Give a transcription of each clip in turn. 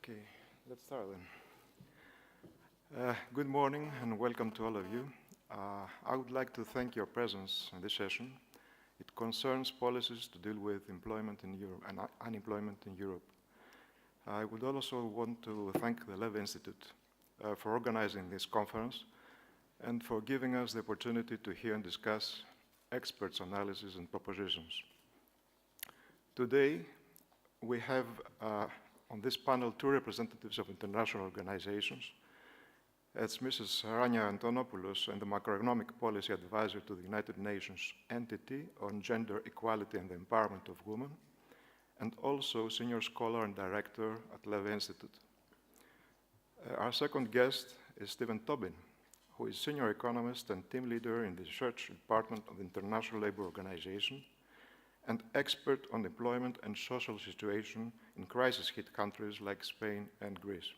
Okay, let's start then. Good morning and welcome to all of you. I would like to thank your presence in this session. It concerns policies to deal with employment in Europe and unemployment in Europe. I would also want to thank the Levy Institute for organizing this conference and for giving us the opportunity to hear and discuss experts' analysis and propositions. Today, we have on this panel two representatives of international organizations. It's Mrs. Rania Antonopoulos and the Macroeconomic Policy Advisor to the United Nations Entity on Gender Equality and the Empowerment of Women, and also Senior Scholar and Director at Levy Institute. Our second guest is Tobin, who is Senior Economist and Team Leader in the Research Department of the International Labour Organization and expert on employment and social situation in crisis-hit countries like Spain and Greece.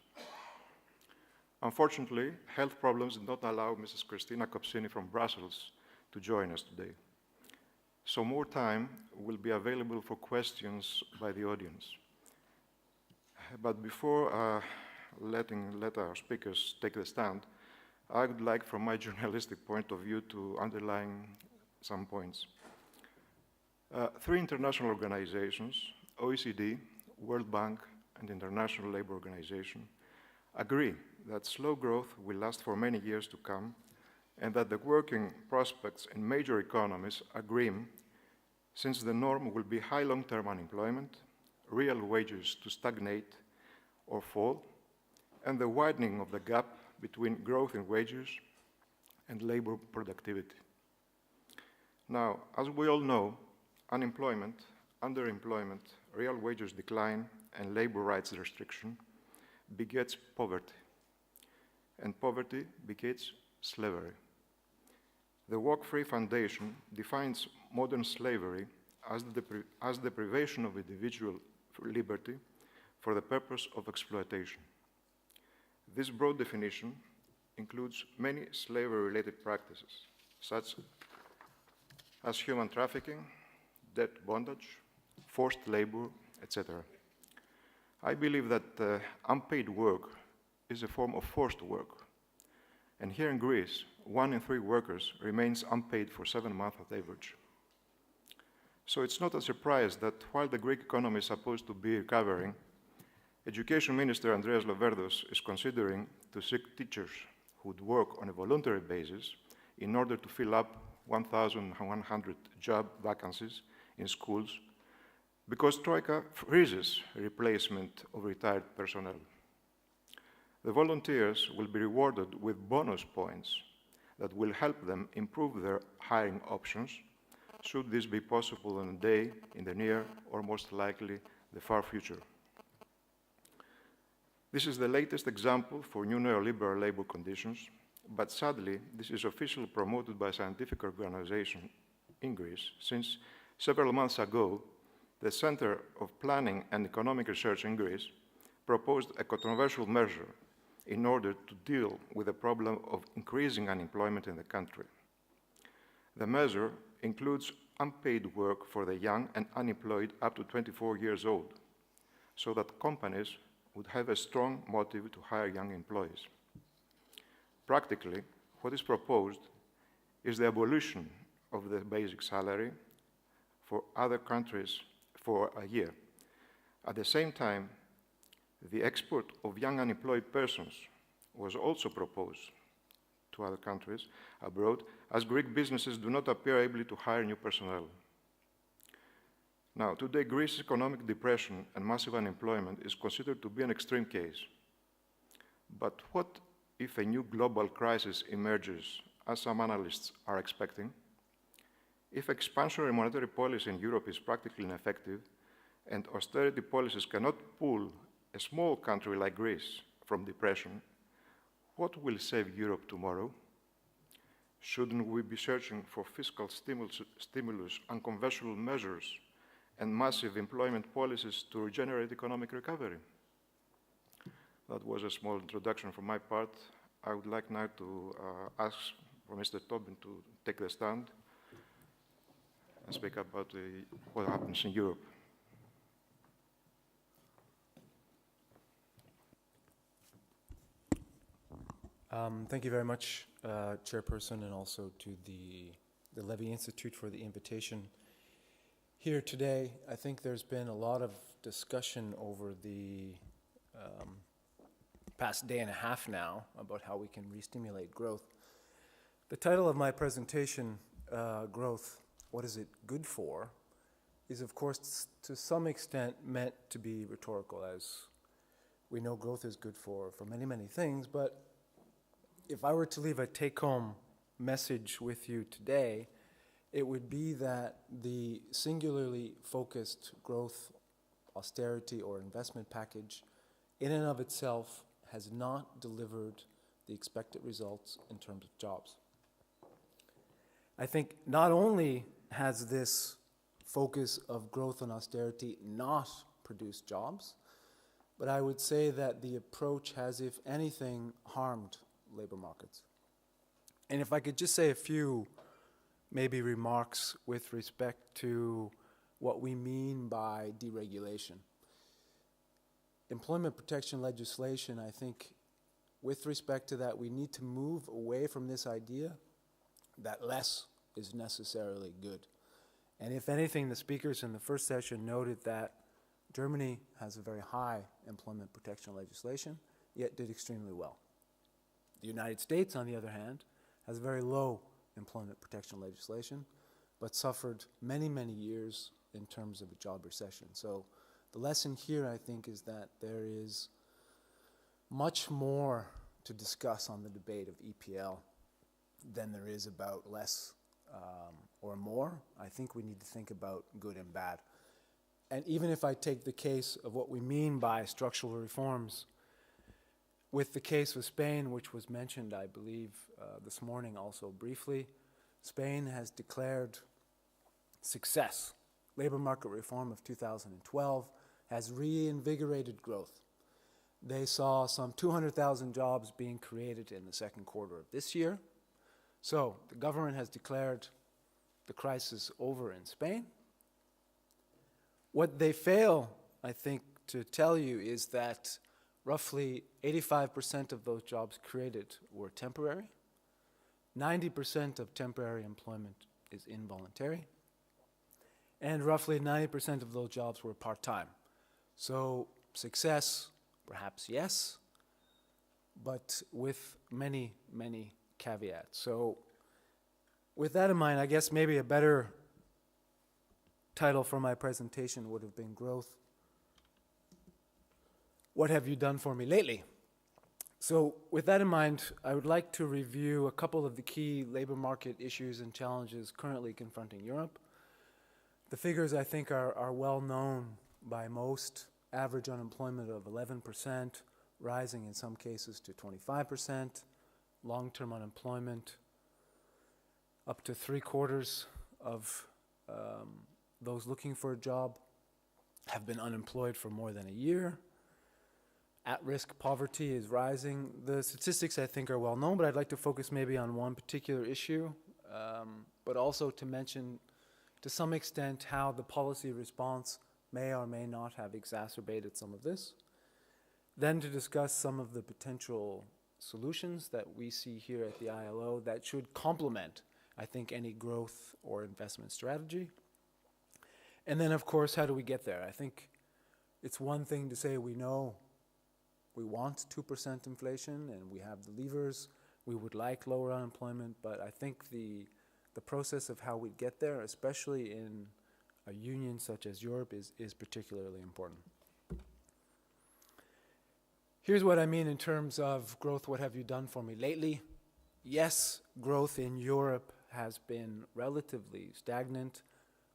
Unfortunately, health problems did not allow Mrs. Cristina Copsini from Brussels to join us today. So more time will be available for questions by the audience. But before let our speakers take the stand, I would like, from my journalistic point of view, to underline some points. Three international organizations, OECD, World Bank, and International Labour Organization, agree that slow growth will last for many years to come and that the working prospects in major economies are grim, since the norm will be high long-term unemployment, real wages to stagnate or fall, and the widening of the gap between growth in wages and labor productivity. Now, as we all know, unemployment, underemployment, real wages decline, and labor rights restriction begets poverty, and poverty begets slavery. The Work-Free Foundation defines modern slavery as the privation of individual liberty for the purpose of exploitation. This broad definition includes many slavery-related practices, such as human trafficking, debt bondage, forced labor, etc. I believe that unpaid work is a form of forced work. And here in Greece, 1 in 3 workers remains unpaid for 7 months at average. So it's not a surprise that while the Greek economy is supposed to be recovering, Education Minister Andreas Loverdos is considering to seek teachers who would work on a voluntary basis in order to fill up 1,100 job vacancies in schools, because Troika freezes replacement of retired personnel. The volunteers will be rewarded with bonus points that will help them improve their hiring options, should this be possible on a day in the near or most likely the far future. This is the latest example for new neoliberal labor conditions, but sadly, this is officially promoted by a scientific organization in Greece, since several months ago, the Center of Planning and Economic Research in Greece proposed a controversial measure in order to deal with the problem of increasing unemployment in the country. The measure includes unpaid work for the young and unemployed up to 24 years old, so that companies would have a strong motive to hire young employees. Practically, what is proposed is the abolition of the basic salary for other countries for a year. At the same time, the export of young unemployed persons was also proposed to other countries abroad, as Greek businesses do not appear able to hire new personnel. Now, today, Greece's economic depression and massive unemployment is considered to be an extreme case. But what if a new global crisis emerges, as some analysts are expecting? If expansionary monetary policy in Europe is practically ineffective and austerity policies cannot pull a small country like Greece from depression, what will save Europe tomorrow? Shouldn't we be searching for fiscal stimulus, unconventional measures, and massive employment policies to regenerate economic recovery? That was a small introduction from my part. I would like now to ask for Mr. Tobin to take the stand and speak about what happens in Europe. Thank you very much, Chairperson, and also to the Levy Institute for the invitation here today. I think there's been a lot of discussion over the past day and a half now about how we can re-stimulate growth. The title of my presentation, Growth, What is it good for?, is of course to some extent meant to be rhetorical, as we know growth is good for many, many things. But if I were to leave a take-home message with you today, it would be that the singularly focused growth, austerity, or investment package in and of itself has not delivered the expected results in terms of jobs. I think not only has this focus of growth and austerity not produced jobs, but I would say that the approach has, if anything, harmed labor markets. And if I could just say a few maybe remarks with respect to what we mean by deregulation. Employment protection legislation, I think, with respect to that, we need to move away from this idea that less is necessarily good. And if anything, the speakers in the first session noted that Germany has a very high employment protection legislation, yet did extremely well. The United States, on the other hand, has very low employment protection legislation, but suffered many, many years in terms of a job recession. So the lesson here, I think, is that there is much more to discuss on the debate of EPL than there is about less or more. I think we need to think about good and bad. And even if I take the case of what we mean by structural reforms, with the case of Spain, which was mentioned, I believe, this morning also briefly, Spain has declared success. Labor market reform of 2012 has reinvigorated growth. They saw some 200,000 jobs being created in the second quarter of this year. So the government has declared the crisis over in Spain. What they fail, I think, to tell you is that roughly 85% of those jobs created were temporary. 90% of temporary employment is involuntary. And roughly 90% of those jobs were part-time. So success, perhaps yes, but with many, many caveats. So with that in mind, I guess maybe a better title for my presentation would have been Growth, What have you done for me lately? So with that in mind, I would like to review a couple of the key labor market issues and challenges currently confronting Europe. The figures, I think, are well known by most. Average unemployment of 11%, rising in some cases to 25%. Long-term unemployment up to 3/4 of those looking for a job have been unemployed for more than a year. At-risk poverty is rising. The statistics, I think, are well known, but I'd like to focus maybe on one particular issue, but also to mention to some extent how the policy response may or may not have exacerbated some of this. Then to discuss some of the potential solutions that we see here at the ILO that should complement, I think, any growth or investment strategy. And then, of course, how do we get there? I think it's one thing to say we know we want 2% inflation and we have the levers, we would like lower unemployment, but I think the process of how we get there, especially in a union such as Europe, is particularly important. Here's what I mean in terms of growth, what have you done for me lately? Yes, growth in Europe has been relatively stagnant,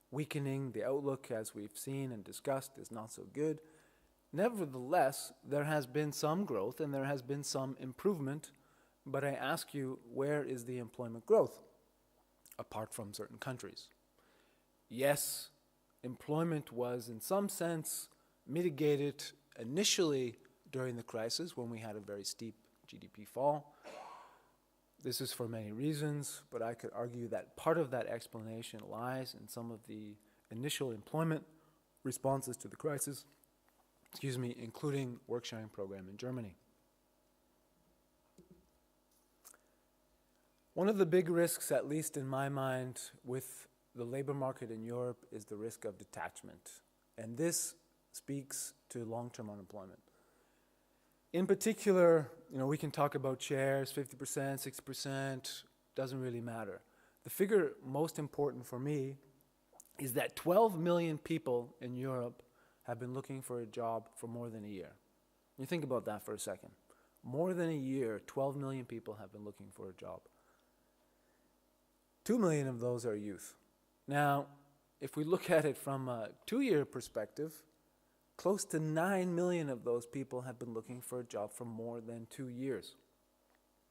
weakening. The outlook, as we've seen and discussed, is not so good. Nevertheless, there has been some growth and there has been some improvement, but I ask you, where is the employment growth, apart from certain countries? Yes, employment was in some sense mitigated initially during the crisis when we had a very steep GDP fall. This is for many reasons, but I could argue that part of that explanation lies in some of the initial employment responses to the crisis, including work sharing program in Germany. One of the big risks, at least in my mind, with the labor market in Europe is the risk of detachment. And this speaks to long-term unemployment. In particular, we can talk about shares, 50%, 60%, doesn't really matter. The figure most important for me is that 12 million people in Europe have been looking for a job for more than a year. You think about that for a second. More than a year, 12 million people have been looking for a job. 2 million of those are youth. Now, if we look at it from a 2-year perspective, close to 9 million of those people have been looking for a job for more than 2 years.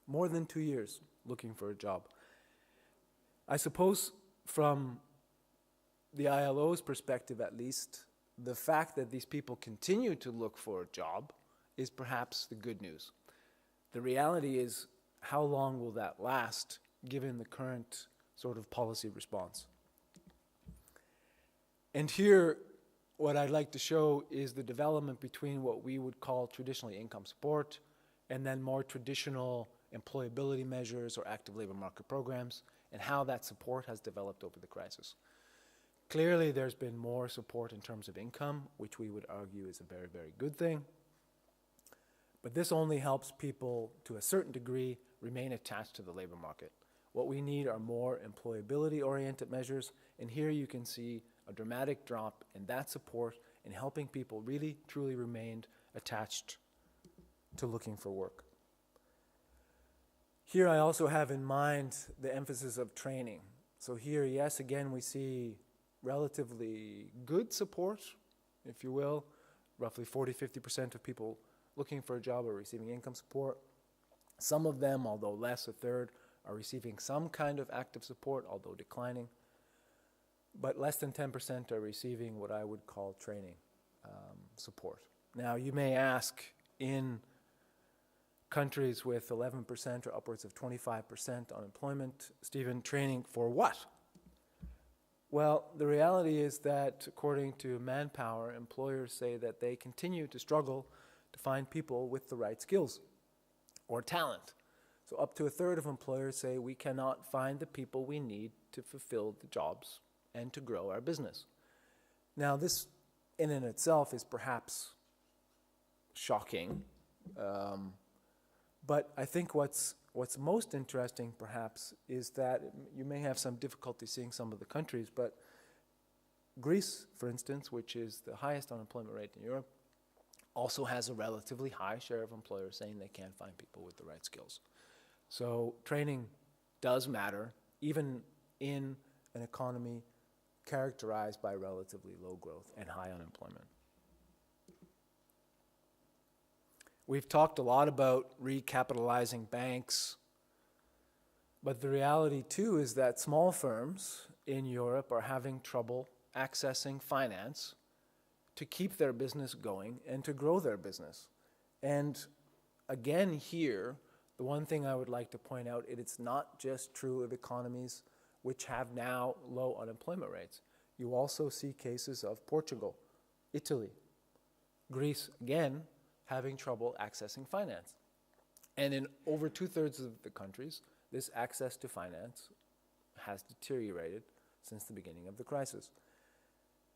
More than 2 years looking for a job. I suppose from the ILO's perspective at least, the fact that these people continue to look for a job is perhaps the good news. The reality is, how long will that last given the current sort of policy response? And here, what I'd like to show is the development between what we would call traditionally income support and then more traditional employability measures or active labor market programs, and how that support has developed over the crisis. Clearly, there's been more support in terms of income, which we would argue is a very, very good thing. But this only helps people, to a certain degree, remain attached to the labor market. What we need are more employability-oriented measures, and here you can see a dramatic drop in that support in helping people really, truly remain attached to looking for work. Here I also have in mind the emphasis of training. So here, yes, again, we see relatively good support, if you will. Roughly 40-50% of people looking for a job are receiving income support. Some of them, although less, a third, are receiving some kind of active support, although declining. But less than 10% are receiving what I would call training support. Now, you may ask, in countries with 11% or upwards of 25% unemployment, Stephen, training for what? Well, the reality is that according to Manpower, employers say that they continue to struggle to find people with the right skills or talent. So up to a third of employers say we cannot find the people we need to fulfill the jobs and to grow our business. Now, this in and itself is perhaps shocking, but I think what's most interesting perhaps is that you may have some difficulty seeing some of the countries, but Greece, for instance, which is the highest unemployment rate in Europe, also has a relatively high share of employers saying they can't find people with the right skills. So training does matter, even in an economy characterized by relatively low growth and high unemployment. We've talked a lot about recapitalizing banks, but the reality too is that small firms in Europe are having trouble accessing finance to keep their business going and to grow their business. And again here, the one thing I would like to point out, it's not just true of economies which have now low unemployment rates. You also see cases of Portugal, Italy, Greece, again, having trouble accessing finance. And in over 2/3 of the countries, this access to finance has deteriorated since the beginning of the crisis.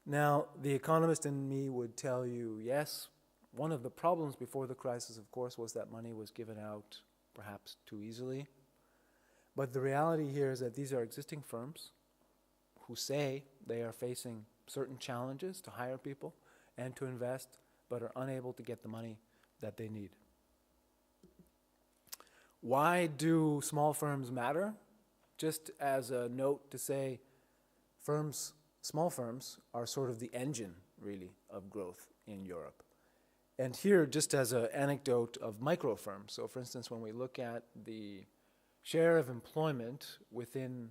Now, the economist in me would tell you, yes, one of the problems before the crisis, of course, was that money was given out perhaps too easily. But the reality here is that these are existing firms who say they are facing certain challenges to hire people and to invest, but are unable to get the money that they need. Why do small firms matter? Just as a note to say, small firms are sort of the engine, really, of growth in Europe. And here, just as an anecdote of micro firms, so for instance, when we look at the share of employment within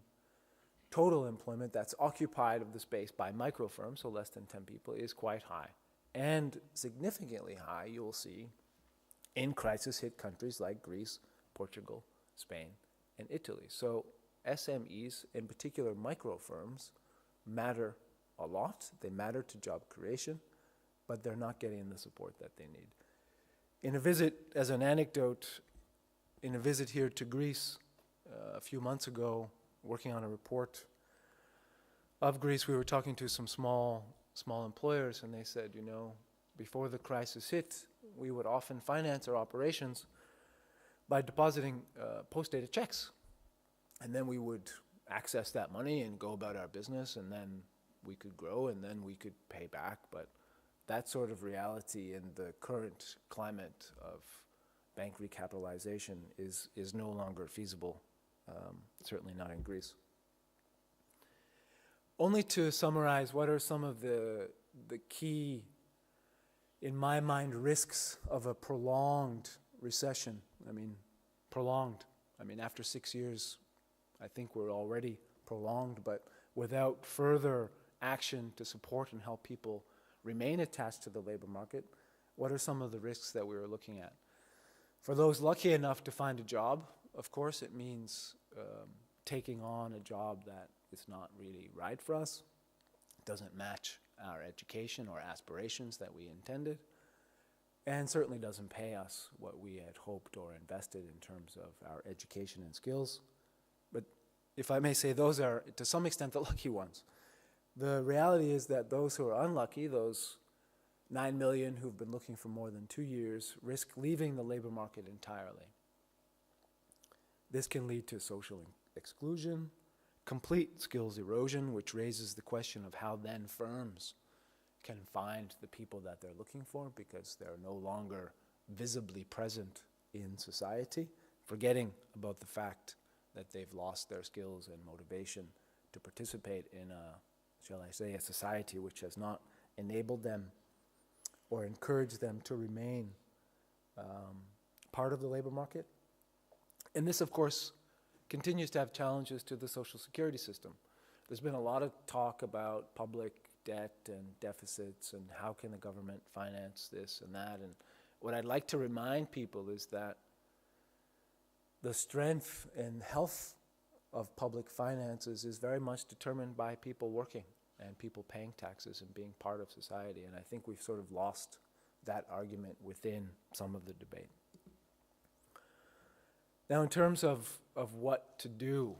total employment that's occupied of the space by micro firms, so less than 10 people, is quite high. And significantly high, you'll see, in crisis-hit countries like Greece, Portugal, Spain, and Italy. So SMEs, in particular micro firms, matter a lot. They matter to job creation, but they're not getting the support that they need. In a visit, as an anecdote, in a visit here to Greece a few months ago, working on a report of Greece, we were talking to some small employers, and they said, before the crisis hit, we would often finance our operations by depositing post-dated checks. And then we would access that money and go about our business, and then we could grow, and then we could pay back. But that sort of reality in the current climate of bank recapitalization is no longer feasible, certainly not in Greece. Only to summarize, what are some of the key, in my mind, risks of a prolonged recession? Prolonged. After 6 years, I think we're already prolonged, but without further action to support and help people remain attached to the labor market, what are some of the risks that we are looking at? For those lucky enough to find a job, of course, it means taking on a job that is not really right for us, doesn't match our education or aspirations that we intended, and certainly doesn't pay us what we had hoped or invested in terms of our education and skills. But if I may say, those are, to some extent, the lucky ones. The reality is that those who are unlucky, those 9 million who've been looking for more than 2 years, risk leaving the labor market entirely. This can lead to social exclusion, complete skills erosion, which raises the question of how then firms can find the people that they're looking for, because they're no longer visibly present in society, forgetting about the fact that they've lost their skills and motivation to participate in a society which has not enabled them or encouraged them to remain part of the labor market. And this, of course, continues to have challenges to the social security system. There's been a lot of talk about public debt and deficits and how can the government finance this and that. And what I'd like to remind people is that the strength and health of public finances is very much determined by people working and people paying taxes and being part of society. And I think we've sort of lost that argument within some of the debate. Now, in terms of what to do,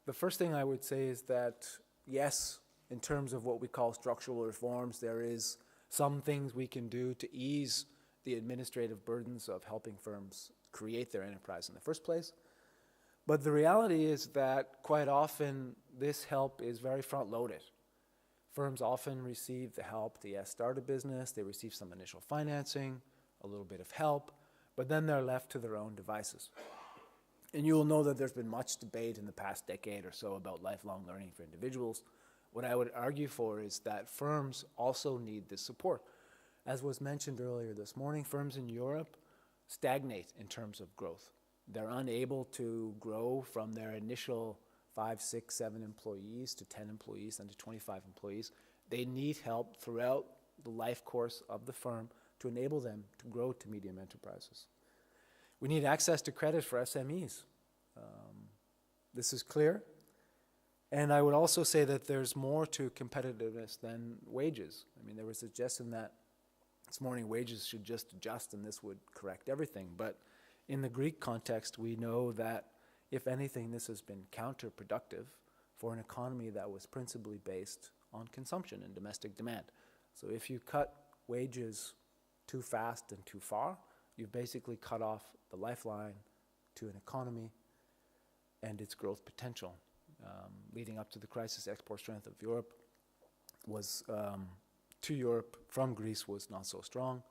the first thing I would say is that, yes, in terms of what we call structural reforms, there is some things we can do to ease the administrative burdens of helping firms create their enterprise in the first place. But the reality is that quite often this help is very front-loaded. Firms often receive the help to start a business, they receive some initial financing, a little bit of help, but then they're left to their own devices. And you will know that there's been much debate in the past decade or so about lifelong learning for individuals. What I would argue for is that firms also need this support. As was mentioned earlier this morning, firms in Europe stagnate in terms of growth. They're unable to grow from their initial 5, 6, 7 employees to 10 employees and to 25 employees. They need help throughout the life course of the firm to enable them to grow to medium enterprises. We need access to credit for SMEs. This is clear. And I would also say that there's more to competitiveness than wages. There was a suggestion that this morning wages should just adjust and this would correct everything. But in the Greek context, we know that, if anything, this has been counterproductive for an economy that was principally based on consumption and domestic demand. So if you cut wages too fast and too far, you've basically cut off the lifeline to an economy and its growth potential. Leading up to the crisis, export strength of Europe was to Europe from Greece was not so strong,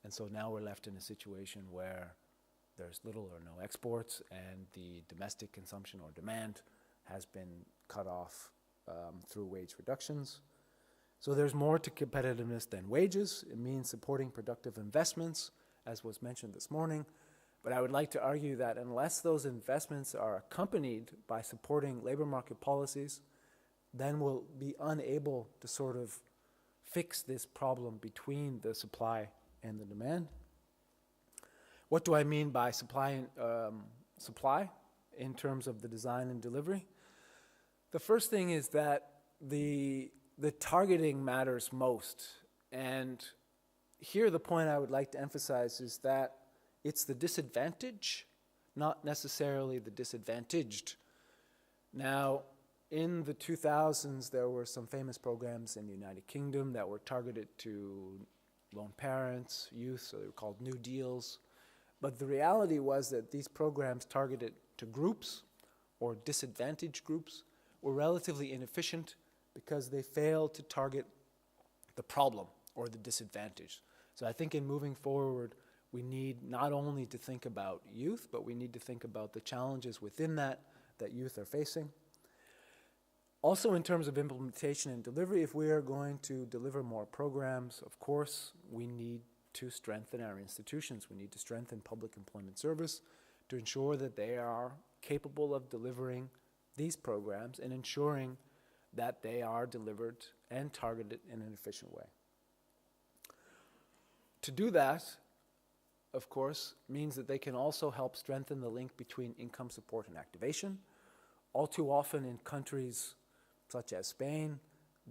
and so now we're left in a situation where there's little or no exports, and the domestic consumption or demand has been cut off through wage reductions. So there's more to competitiveness than wages. It means supporting productive investments, as was mentioned this morning. But I would like to argue that unless those investments are accompanied by supporting labor market policies, then we'll be unable to sort of fix this problem between the supply and the demand. What do I mean by supply in terms of the design and delivery? The first thing is that the targeting matters most. And here the point I would like to emphasize is that it's the disadvantage not necessarily the disadvantaged. Now, in the 2000s, there were some famous programs in the United Kingdom that were targeted to lone parents, youth, so they were called New Deals. But the reality was that these programs targeted to groups or disadvantaged groups were relatively inefficient because they failed to target the problem or the disadvantage. So I think in moving forward, we need not only to think about youth, but we need to think about the challenges within that youth are facing. Also, in terms of implementation and delivery, if we are going to deliver more programs, of course, we need to strengthen our institutions. We need to strengthen public employment service to ensure that they are capable of delivering these programs and ensuring that they are delivered and targeted in an efficient way. To do that, of course, means that they can also help strengthen the link between income support and activation. All too often in countries such as Spain,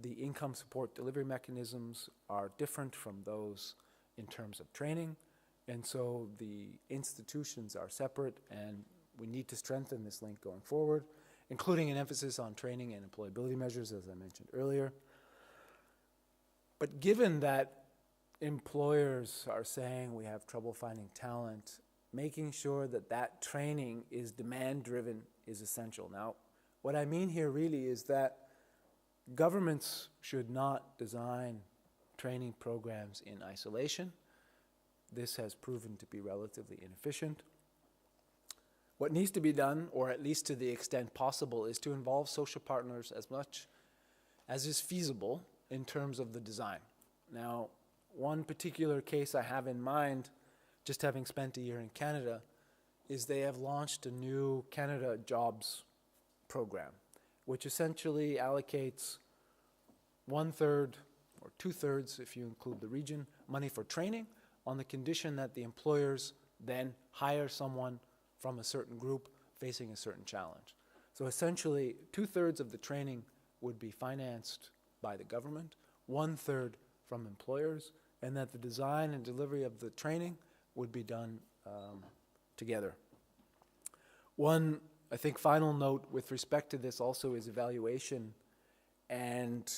the income support delivery mechanisms are different from those in terms of training, and so the institutions are separate, and we need to strengthen this link going forward, including an emphasis on training and employability measures, as I mentioned earlier. But given that employers are saying we have trouble finding talent, making sure that that training is demand-driven is essential. Now, what I mean here really is that governments should not design training programs in isolation. This has proven to be relatively inefficient. What needs to be done, or at least to the extent possible, is to involve social partners as much as is feasible in terms of the design. Now, one particular case I have in mind, just having spent a year in Canada, is they have launched a new Canada Jobs program, which essentially allocates 1/3 or 2/3, if you include the region, money for training on the condition that the employers then hire someone from a certain group facing a certain challenge. So essentially, 2/3 of the training would be financed by the government, 1/3 from employers, and that the design and delivery of the training would be done together. One, I think, final note with respect to this also is evaluation and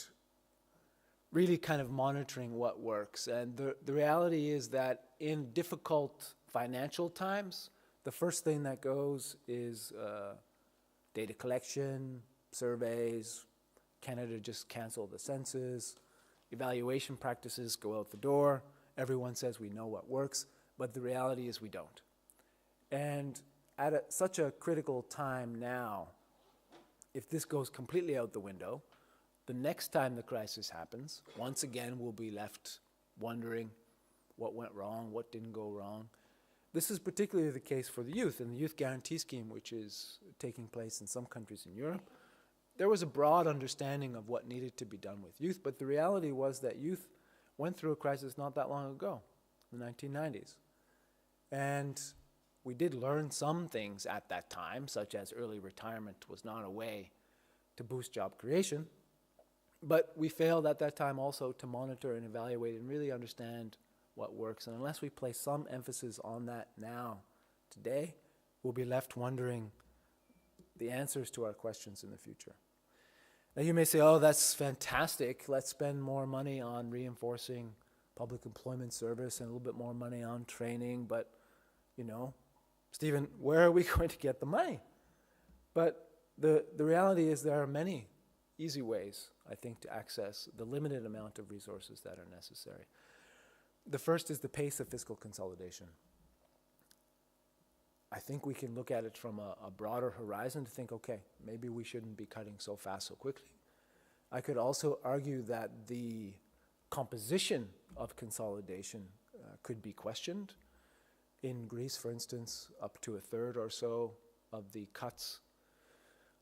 really kind of monitoring what works. And the reality is that in difficult financial times, the first thing that goes is data collection, surveys. Canada just canceled the census. Evaluation practices go out the door. Everyone says we know what works, but the reality is we don't. And at such a critical time now, if this goes completely out the window, the next time the crisis happens, once again we'll be left wondering what went wrong, what didn't go wrong. This is particularly the case for the youth. In the Youth Guarantee Scheme, which is taking place in some countries in Europe, there was a broad understanding of what needed to be done with youth, but the reality was that youth went through a crisis not that long ago, in the 1990s. And we did learn some things at that time, such as early retirement was not a way to boost job creation, but we failed at that time also to monitor and evaluate and really understand what works. And unless we place some emphasis on that now, today, we'll be left wondering the answers to our questions in the future. Now you may say, oh, that's fantastic. Let's spend more money on reinforcing public employment service and a little bit more money on training. But, you know, Stephen, where are we going to get the money? But the reality is there are many easy ways, I think, to access the limited amount of resources that are necessary. The first is the pace of fiscal consolidation. I think we can look at it from a broader horizon to think, okay, maybe we shouldn't be cutting so fast so quickly. I could also argue that the composition of consolidation could be questioned. In Greece, for instance, up to 1/3 or so of the cuts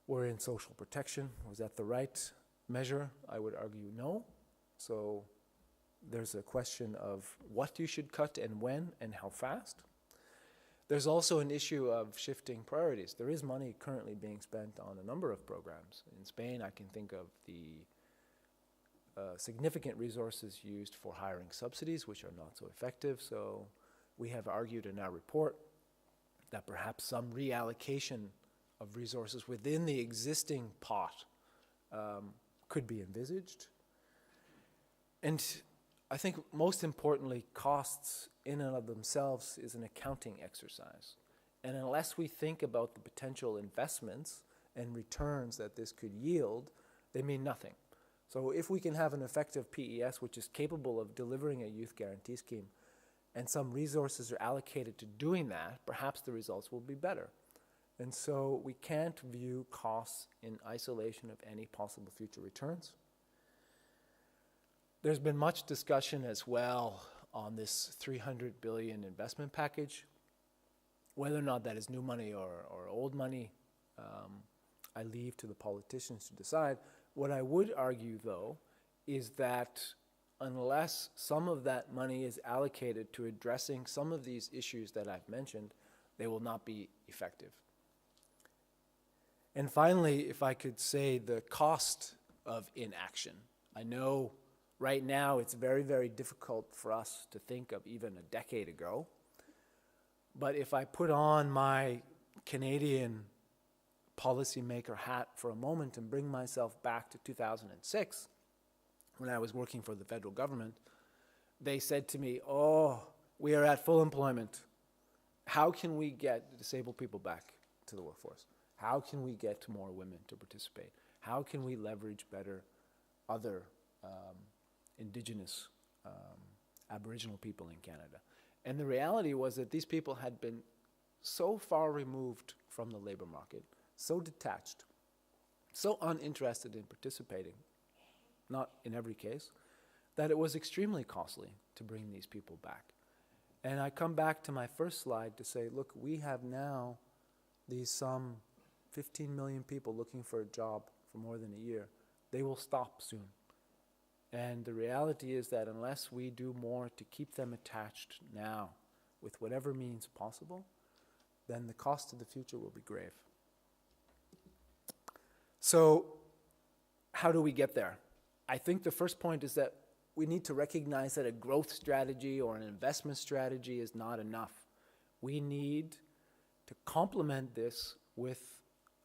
were in social protection. Was that the right measure? I would argue no. So there's a question of what you should cut and when and how fast. There's also an issue of shifting priorities. There is money currently being spent on a number of programs. In Spain, I can think of the significant resources used for hiring subsidies, which are not so effective. So we have argued in our report that perhaps some reallocation of resources within the existing pot could be envisaged. And I think most importantly, costs in and of themselves is an accounting exercise. And unless we think about the potential investments and returns that this could yield, they mean nothing. So if we can have an effective PES which is capable of delivering a youth guarantee scheme, and some resources are allocated to doing that, perhaps the results will be better. And so we can't view costs in isolation of any possible future returns. There's been much discussion as well on this 300 billion investment package. Whether or not that is new money or old money, I leave to the politicians to decide. What I would argue, though, is that unless some of that money is allocated to addressing some of these issues that I've mentioned, they will not be effective. And finally, if I could say the cost of inaction. I know right now it's very, very difficult for us to think of even a decade ago. But if I put on my Canadian policymaker hat for a moment and bring myself back to 2006, when I was working for the federal government, they said to me, "Oh, we are at full employment. How can we get disabled people back to the workforce? How can we get more women to participate? How can we leverage better other indigenous, Aboriginal people in Canada?" And the reality was that these people had been so far removed from the labor market, so detached, so uninterested in participating, not in every case, that it was extremely costly to bring these people back. And I come back to my first slide to say, look, we have now these some 15 million people looking for a job for more than a year. They will stop soon. And the reality is that unless we do more to keep them attached now with whatever means possible, then the cost of the future will be grave. So how do we get there? I think the first point is that we need to recognize that a growth strategy or an investment strategy is not enough. We need to complement this with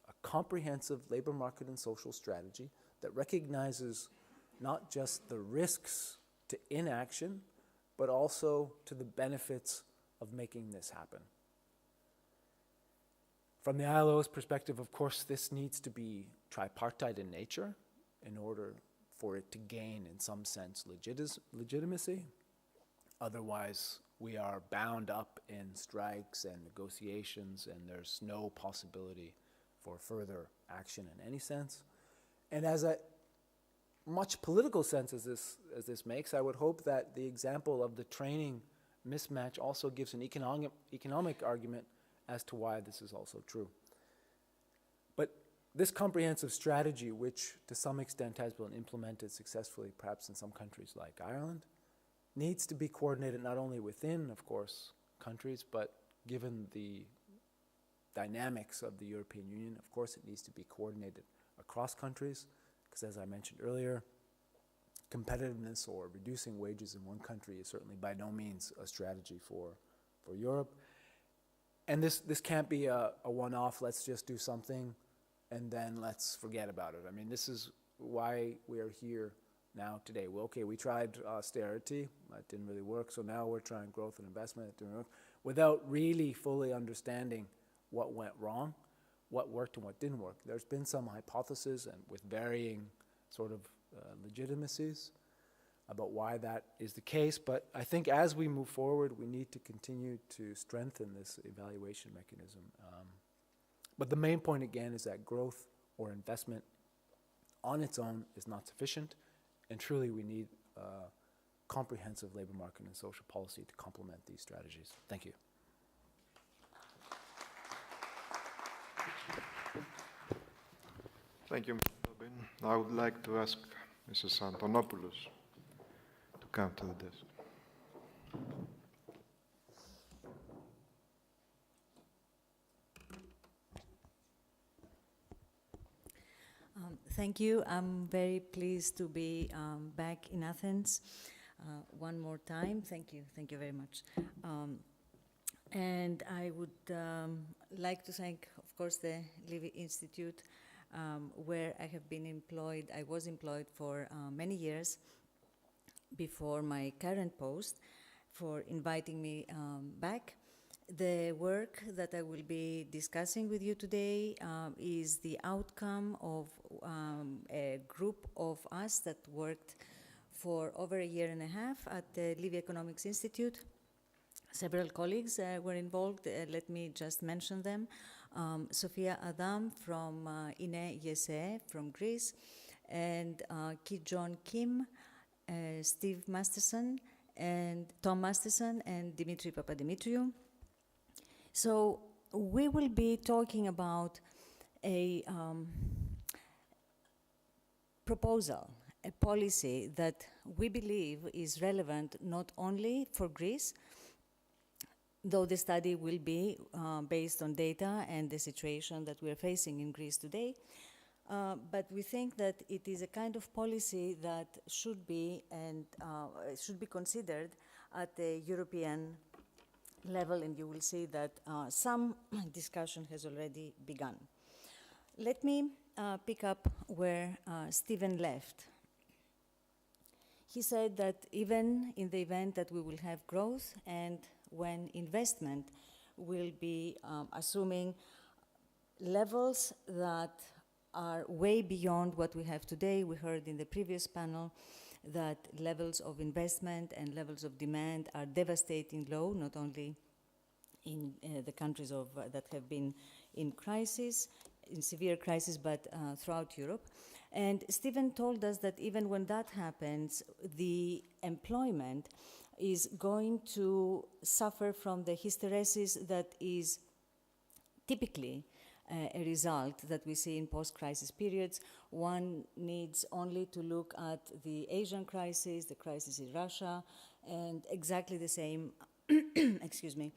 a comprehensive labor market and social strategy that recognizes not just the risks to inaction, but also to the benefits of making this happen. From the ILO's perspective, of course, this needs to be tripartite in nature in order for it to gain, in some sense, legitimacy. Otherwise, we are bound up in strikes and negotiations, and there's no possibility for further action in any sense. And as a much political sense as this makes, I would hope that the example of the training mismatch also gives an economic argument as to why this is also true. But this comprehensive strategy, which to some extent has been implemented successfully, perhaps in some countries like Ireland, needs to be coordinated not only within, of course, countries, but given the dynamics of the European Union, of course, it needs to be coordinated across countries, because as I mentioned earlier, competitiveness or reducing wages in one country is certainly by no means a strategy for Europe. And this can't be a one-off, let's just do something and then let's forget about it. I mean, this is why we are here now today. Well, okay, we tried austerity, that didn't really work, so now we're trying growth and investment, it didn't work, without really fully understanding what went wrong, what worked and what didn't work. There's been some hypotheses and with varying sort of legitimacies about why that is the case, but I think as we move forward, we need to continue to strengthen this evaluation mechanism. But the main point again is that growth or investment on its own is not sufficient, and truly we need comprehensive labor market and social policy to complement these strategies. Thank you. Thank you, Mr. Tobin. I would like to ask Mrs. Antonopoulos to come to the desk. Thank you. I'm very pleased to be back in Athens one more time. Thank you. Thank you very much. And I would like to thank, of course, the Levy Institute, where I have been employed. I was employed for many years before my current post, for inviting me back. The work that I will be discussing with you today is the outcome of a group of us that worked for over a year and a half at the Levy Economics Institute. Several colleagues were involved. Let me just mention them. Sofia Adam from INE YESE from Greece, and Ki John Kim, Steve Masterson, and Tom Masterson, and Dimitri Papadimitriou. So we will be talking about a proposal, a policy that we believe is relevant not only for Greece, though the study will be based on data and the situation that we are facing in Greece today, but we think that it is a kind of policy that should be considered at the European level, and you will see that some discussion has already begun. Let me pick up where Stephen left. He said that even in the event that we will have growth and when investment will be assuming levels that are way beyond what we have today. We heard in the previous panel that levels of investment and levels of demand are devastating low, not only in the countries that have been in crisis, in severe crisis, but throughout Europe. And Stephen told us that even when that happens, the employment is going to suffer from the hysteresis that is typically a result that we see in post-crisis periods. One needs only to look at the Asian crisis, the crisis in Russia, and exactly the same, excuse me,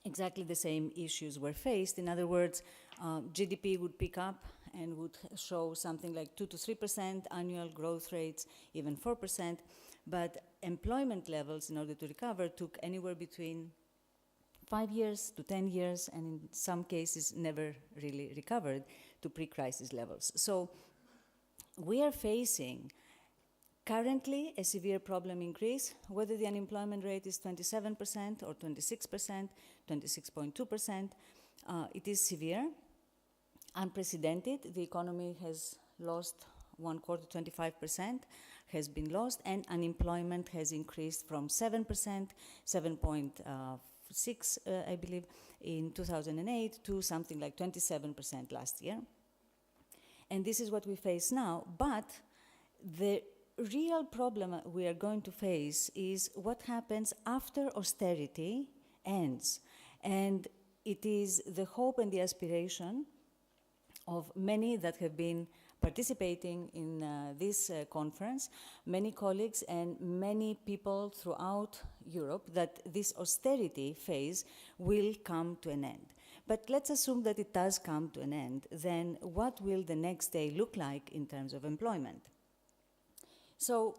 exactly the same issues were faced. In other words, GDP would pick up and would show something like 2 to 3% annual growth rates, even 4%, but employment levels, in order to recover, took anywhere between 5 years to 10 years, and in some cases never really recovered to pre-crisis levels. So we are facing currently a severe problem in Greece, whether the unemployment rate is 27% or 26%, 26.2%. It is severe, unprecedented. The economy has lost 1/4, 25%, has been lost, and unemployment has increased from 7%, 7.6, I believe, in 2008 to something like 27% last year. And this is what we face now. But the real problem we are going to face is what happens after austerity ends. And it is the hope and the aspiration of many that have been participating in this conference, many colleagues and many people throughout Europe, that this austerity phase will come to an end. But let's assume that it does come to an end, then what will the next day look like in terms of employment? So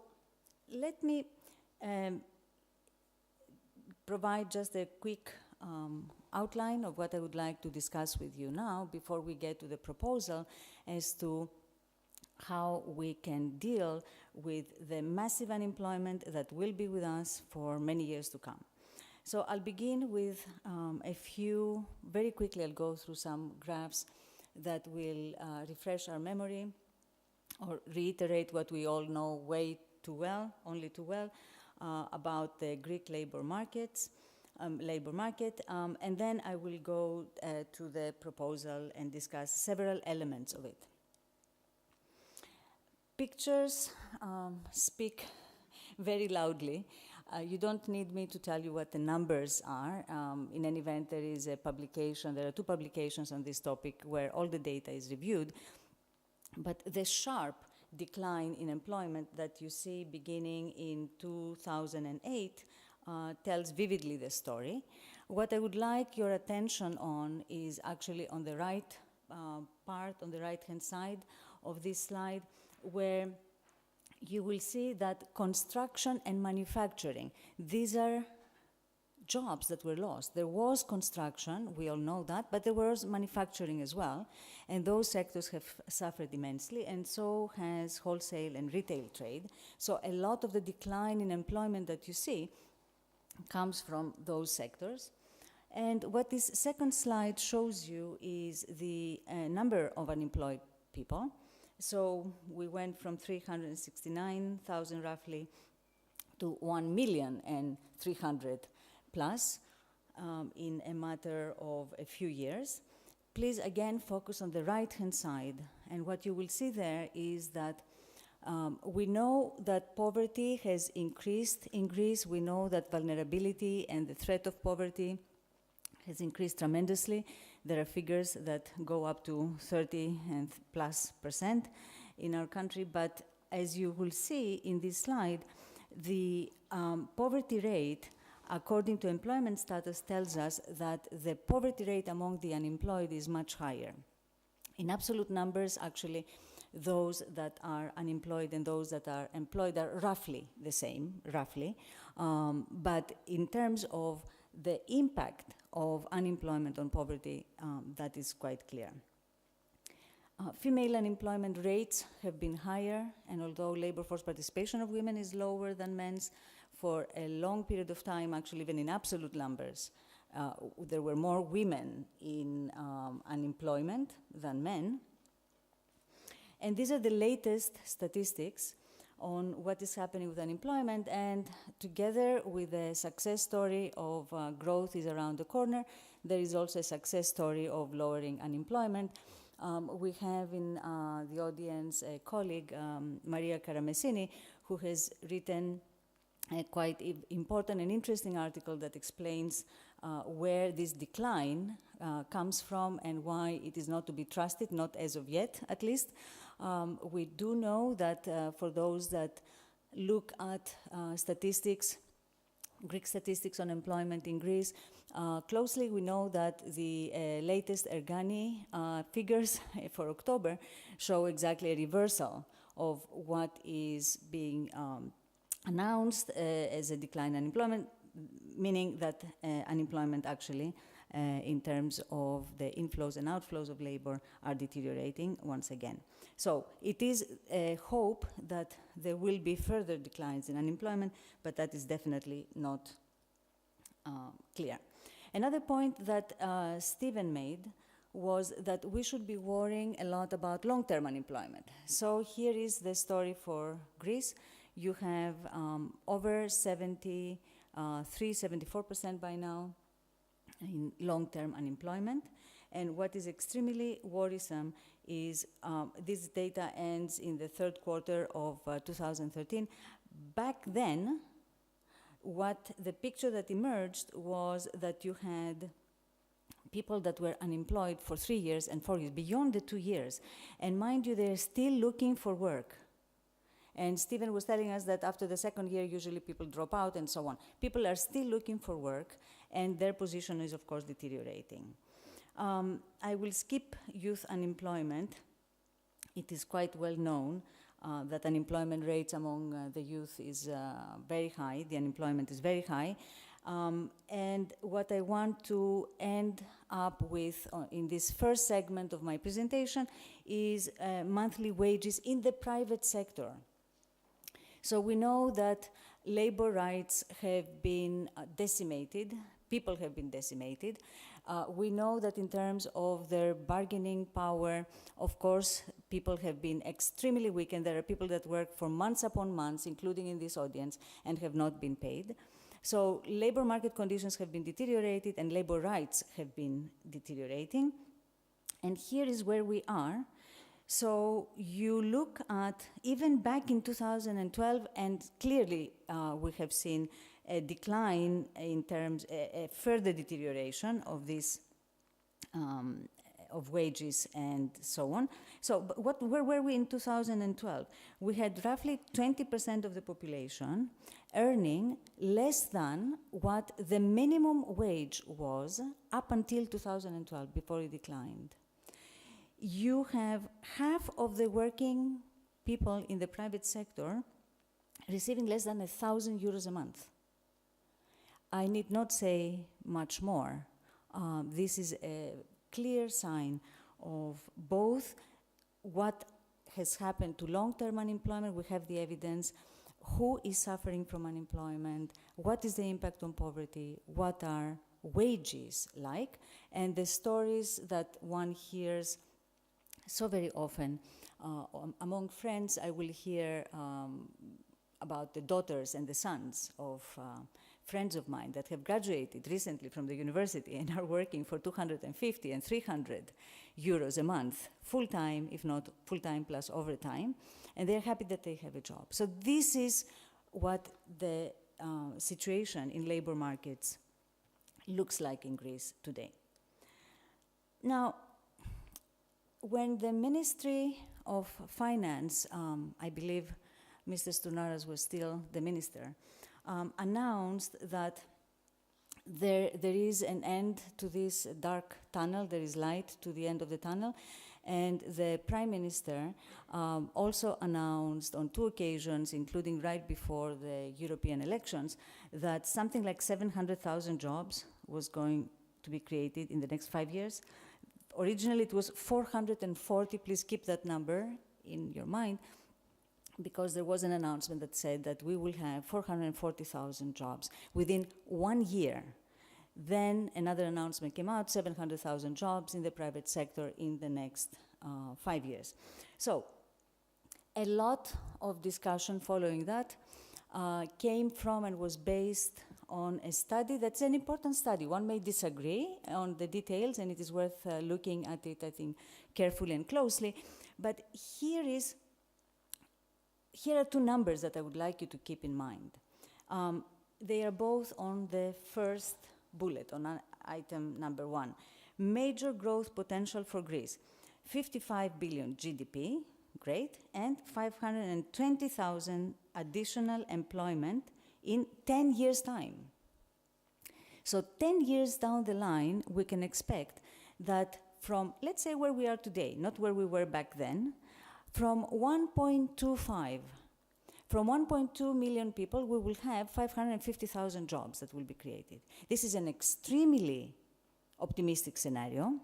let me provide just a quick outline of what I would like to discuss with you now before we get to the proposal as to how we can deal with the massive unemployment that will be with us for many years to come. So I'll begin with a few, very quickly I'll go through some graphs that will refresh our memory or reiterate what we all know way too well, only too well, about the Greek labor market, and then I will go to the proposal and discuss several elements of it. Pictures speak very loudly. You don't need me to tell you what the numbers are. In any event, there is a publication, there are 2 publications on this topic where all the data is reviewed. But the sharp decline in employment that you see beginning in 2008 tells vividly the story. What I would like your attention on is actually on the right part, on the right-hand side of this slide, where you will see that construction and manufacturing, these are jobs that were lost. There was construction, we all know that, but there was manufacturing as well, and those sectors have suffered immensely, and so has wholesale and retail trade. So a lot of the decline in employment that you see comes from those sectors. And what this second slide shows you is the number of unemployed people. So we went from 369,000 roughly to 1,300,000 plus in a matter of a few years. Please again focus on the right-hand side, and what you will see there is that we know that poverty has increased in Greece. We know that vulnerability and the threat of poverty has increased tremendously. There are figures that go up to 30 and plus % in our country, but as you will see in this slide, the poverty rate, according to employment status, tells us that the poverty rate among the unemployed is much higher. In absolute numbers, actually, those that are unemployed and those that are employed are roughly the same, but in terms of the impact of unemployment on poverty, that is quite clear. Female unemployment rates have been higher, and although labor force participation of women is lower than men's, for a long period of time, actually even in absolute numbers, there were more women in unemployment than men. And these are the latest statistics on what is happening with unemployment, and together with the success story of growth is around the corner, there is also a success story of lowering unemployment. We have in the audience a colleague, Maria Karamessini, who has written a quite important and interesting article that explains where this decline comes from and why it is not to be trusted, not as of yet, at least. We do know that for those that look at statistics, Greek statistics on employment in Greece, closely, we know that the latest Ergani figures for October show exactly a reversal of what is being announced as a decline in unemployment, meaning that unemployment actually, in terms of the inflows and outflows of labor, are deteriorating once again. So it is a hope that there will be further declines in unemployment, but that is definitely not clear. Another point that Stephen made was that we should be worrying a lot about long-term unemployment. So here is the story for Greece. You have over 74% by now in long-term unemployment. And what is extremely worrisome is this data ends in the third quarter of 2013. Back then, the picture that emerged was that you had people that were unemployed for 3 years and 4 years, beyond the 2 years. And mind you, they're still looking for work. And Stephen was telling us that after the second year, usually people drop out and so on. People are still looking for work, and their position is, of course, deteriorating. I will skip youth unemployment. It is quite well known that unemployment rates among the youth is very high. The unemployment is very high. And what I want to end up with in this first segment of my presentation is monthly wages in the private sector. So we know that labor rights have been decimated, people have been decimated. We know that in terms of their bargaining power, of course, people have been extremely weak, and there are people that work for months upon months, including in this audience, and have not been paid. So labor market conditions have been deteriorated, and labor rights have been deteriorating. And here is where we are. So you look at, even back in 2012, and clearly we have seen a decline in terms, a further deterioration of this, of wages and so on. So where were we in 2012? We had roughly 20% of the population earning less than what the minimum wage was up until 2012, before it declined. You have half of the working people in the private sector receiving less than €1,000 a month. I need not say much more. This is a clear sign of both what has happened to long-term unemployment. We have the evidence. Who is suffering from unemployment? What is the impact on poverty? What are wages like? And the stories that one hears so very often among friends, I will hear about the daughters and the sons of friends of mine that have graduated recently from the university and are working for 250 and 300 euros a month, full-time, if not full-time plus overtime, and they're happy that they have a job. So this is what the situation in labor markets looks like in Greece today. Now, when the Ministry of Finance, I believe Mr. Stournaras was still the minister, announced that there is an end to this dark tunnel, there is light to the end of the tunnel, and the Prime Minister also announced on 2 occasions, including right before the European elections, that something like 700,000 jobs was going to be created in the next 5 years. Originally it was 440, please keep that number in your mind, because there was an announcement that said that we will have 440,000 jobs within 1 year. Then another announcement came out, 700,000 jobs in the private sector in the next 5 years. So a lot of discussion following that came from and was based on a study that's an important study. One may disagree on the details, and it is worth looking at it, I think, carefully and closely. But here are 2 numbers that I would like you to keep in mind. They are both on the first bullet, on item number 1. Major growth potential for Greece. 55 billion GDP, great, and 520,000 additional employment in 10 years' time. So 10 years down the line, we can expect that from, let's say where we are today, not where we were back then, from 1.2 million people, we will have 550,000 jobs that will be created. This is an extremely optimistic scenario.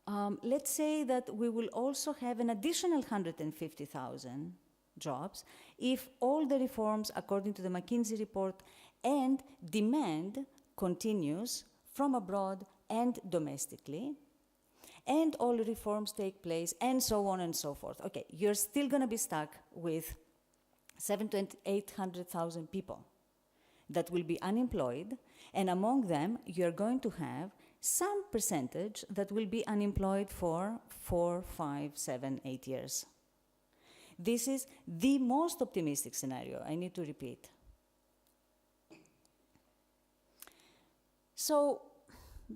Let's say that we will also have an additional 150,000 jobs if all the reforms, according to the McKinsey report, and demand continues from abroad and domestically, and all the reforms take place, and so on and so forth. Okay, you're still going to be stuck with 700,000 to 800,000 people that will be unemployed, and among them, you're going to have some percentage that will be unemployed for 4, 5, 7, 8 years. This is the most optimistic scenario, I need to repeat. So,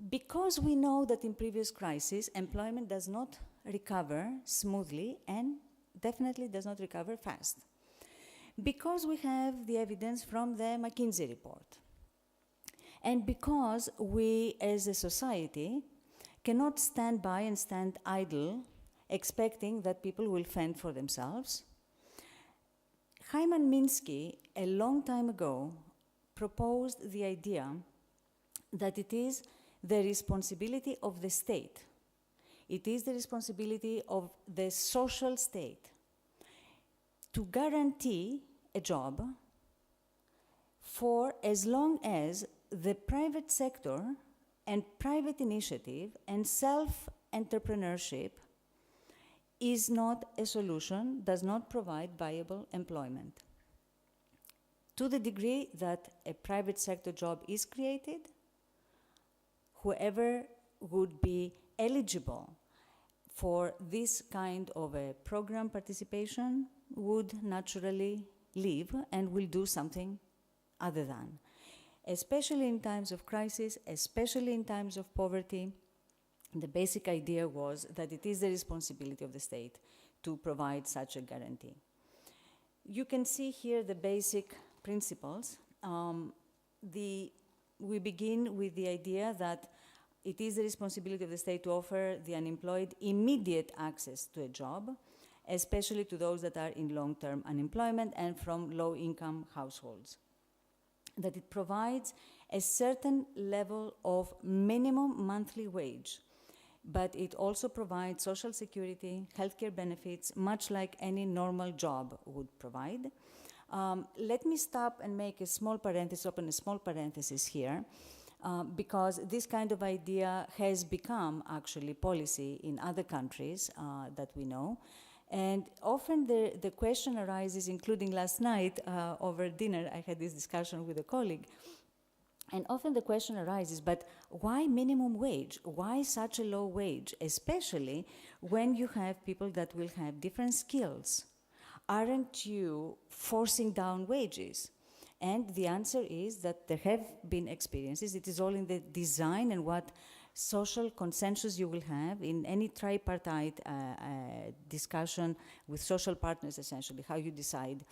because we know that in previous crises, employment does not recover smoothly and definitely does not recover fast. Because we have the evidence from the McKinsey report, and because we as a society cannot stand by and stand idle expecting that people will fend for themselves, Hyman Minsky, a long time ago, proposed the idea that it is the responsibility of the state, it is the responsibility of the social state to guarantee a job for as long as the private sector and private initiative and self-entrepreneurship is not a solution, does not provide viable employment. To the degree that a private sector job is created, whoever would be eligible for this kind of a program participation would naturally leave and will do something other than. Especially in times of crisis, especially in times of poverty, the basic idea was that it is the responsibility of the state to provide such a guarantee. You can see here the basic principles. We begin with the idea that it is the responsibility of the state to offer the unemployed immediate access to a job, especially to those that are in long-term unemployment and from low-income households. that it provides a certain level of minimum monthly wage, but it also provides social security, healthcare benefits, much like any normal job would provide. Let me stop and make a small parenthesis, open a small parenthesis here, because this kind of idea has become actually policy in other countries that we know. And often the question arises, including last night over dinner, I had this discussion with a colleague, and often the question arises, but why minimum wage? Why such a low wage, especially when you have people that will have different skills? Aren't you forcing down wages? And the answer is that there have been experiences. It is all in the design and what social consensus you will have in any tripartite discussion with social partners, essentially, how you decide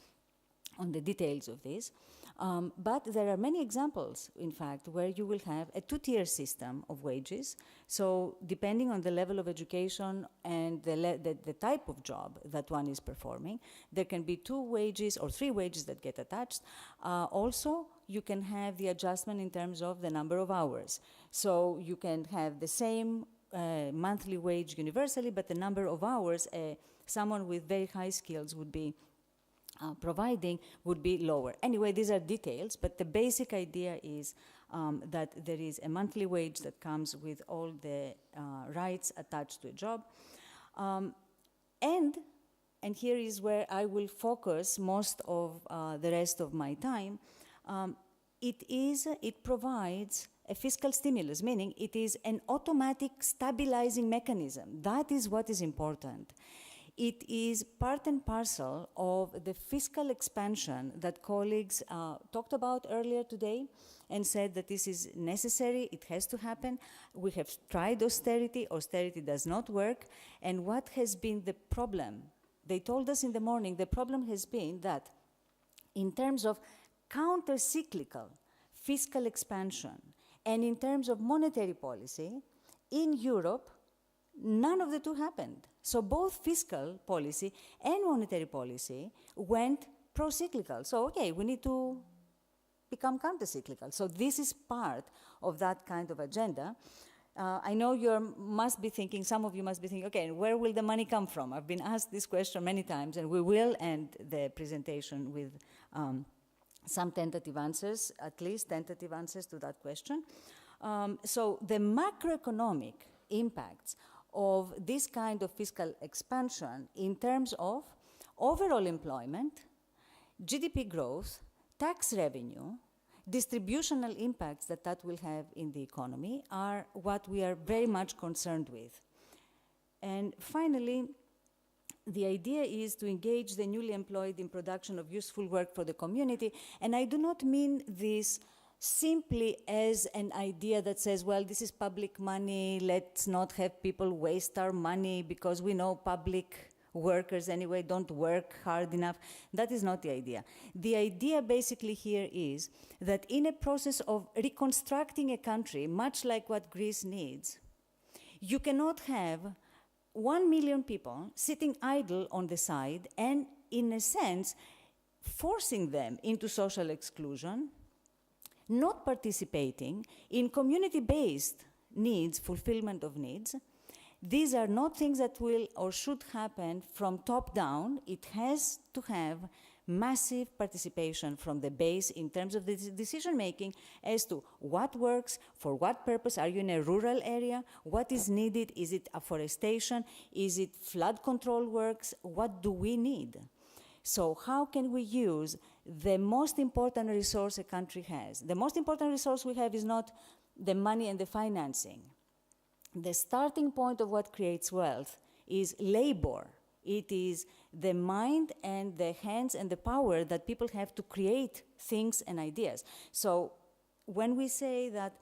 on the details of this. But there are many examples, in fact, where you will have a two-tier system of wages. So depending on the level of education and the type of job that one is performing, there can be 2 wages or 3 wages that get attached. Also, you can have the adjustment in terms of the number of hours. So you can have the same monthly wage universally, but the number of hours someone with very high skills would be providing would be lower. Anyway, these are details, but the basic idea is that there is a monthly wage that comes with all the rights attached to a job. And here is where I will focus most of the rest of my time. It provides a fiscal stimulus, meaning it is an automatic stabilizing mechanism. That is what is important. It is part and parcel of the fiscal expansion that colleagues talked about earlier today and said that this is necessary, it has to happen. We have tried austerity, austerity does not work. And what has been the problem? They told us in the morning the problem has been that in terms of counter-cyclical fiscal expansion and in terms of monetary policy, in Europe, none of the two happened. So both fiscal policy and monetary policy went pro-cyclical. So, okay, we need to become counter-cyclical. So this is part of that kind of agenda. I know you must be thinking, some of you must be thinking, okay, where will the money come from? I've been asked this question many times, and we will end the presentation with some tentative answers, at least tentative answers to that question. So the macroeconomic impacts of this kind of fiscal expansion in terms of overall employment, GDP growth, tax revenue, distributional impacts that will have in the economy are what we are very much concerned with. And finally, the idea is to engage the newly employed in production of useful work for the community. And I do not mean this simply as an idea that says, well, this is public money, let's not have people waste our money because we know public workers anyway don't work hard enough. That is not the idea. The idea basically here is that in a process of reconstructing a country, much like what Greece needs, you cannot have 1 million people sitting idle on the side and, in a sense, forcing them into social exclusion, not participating in community-based needs, fulfillment of needs. These are not things that will or should happen from top down. It has to have massive participation from the base in terms of the decision-making as to what works, for what purpose. Are you in a rural area? What is needed? Is it afforestation? Is it flood control works? What do we need? So how can we use the most important resource a country has? The most important resource we have is not the money and the financing. The starting point of what creates wealth is labor. It is the mind and the hands and the power that people have to create things and ideas. So when we say that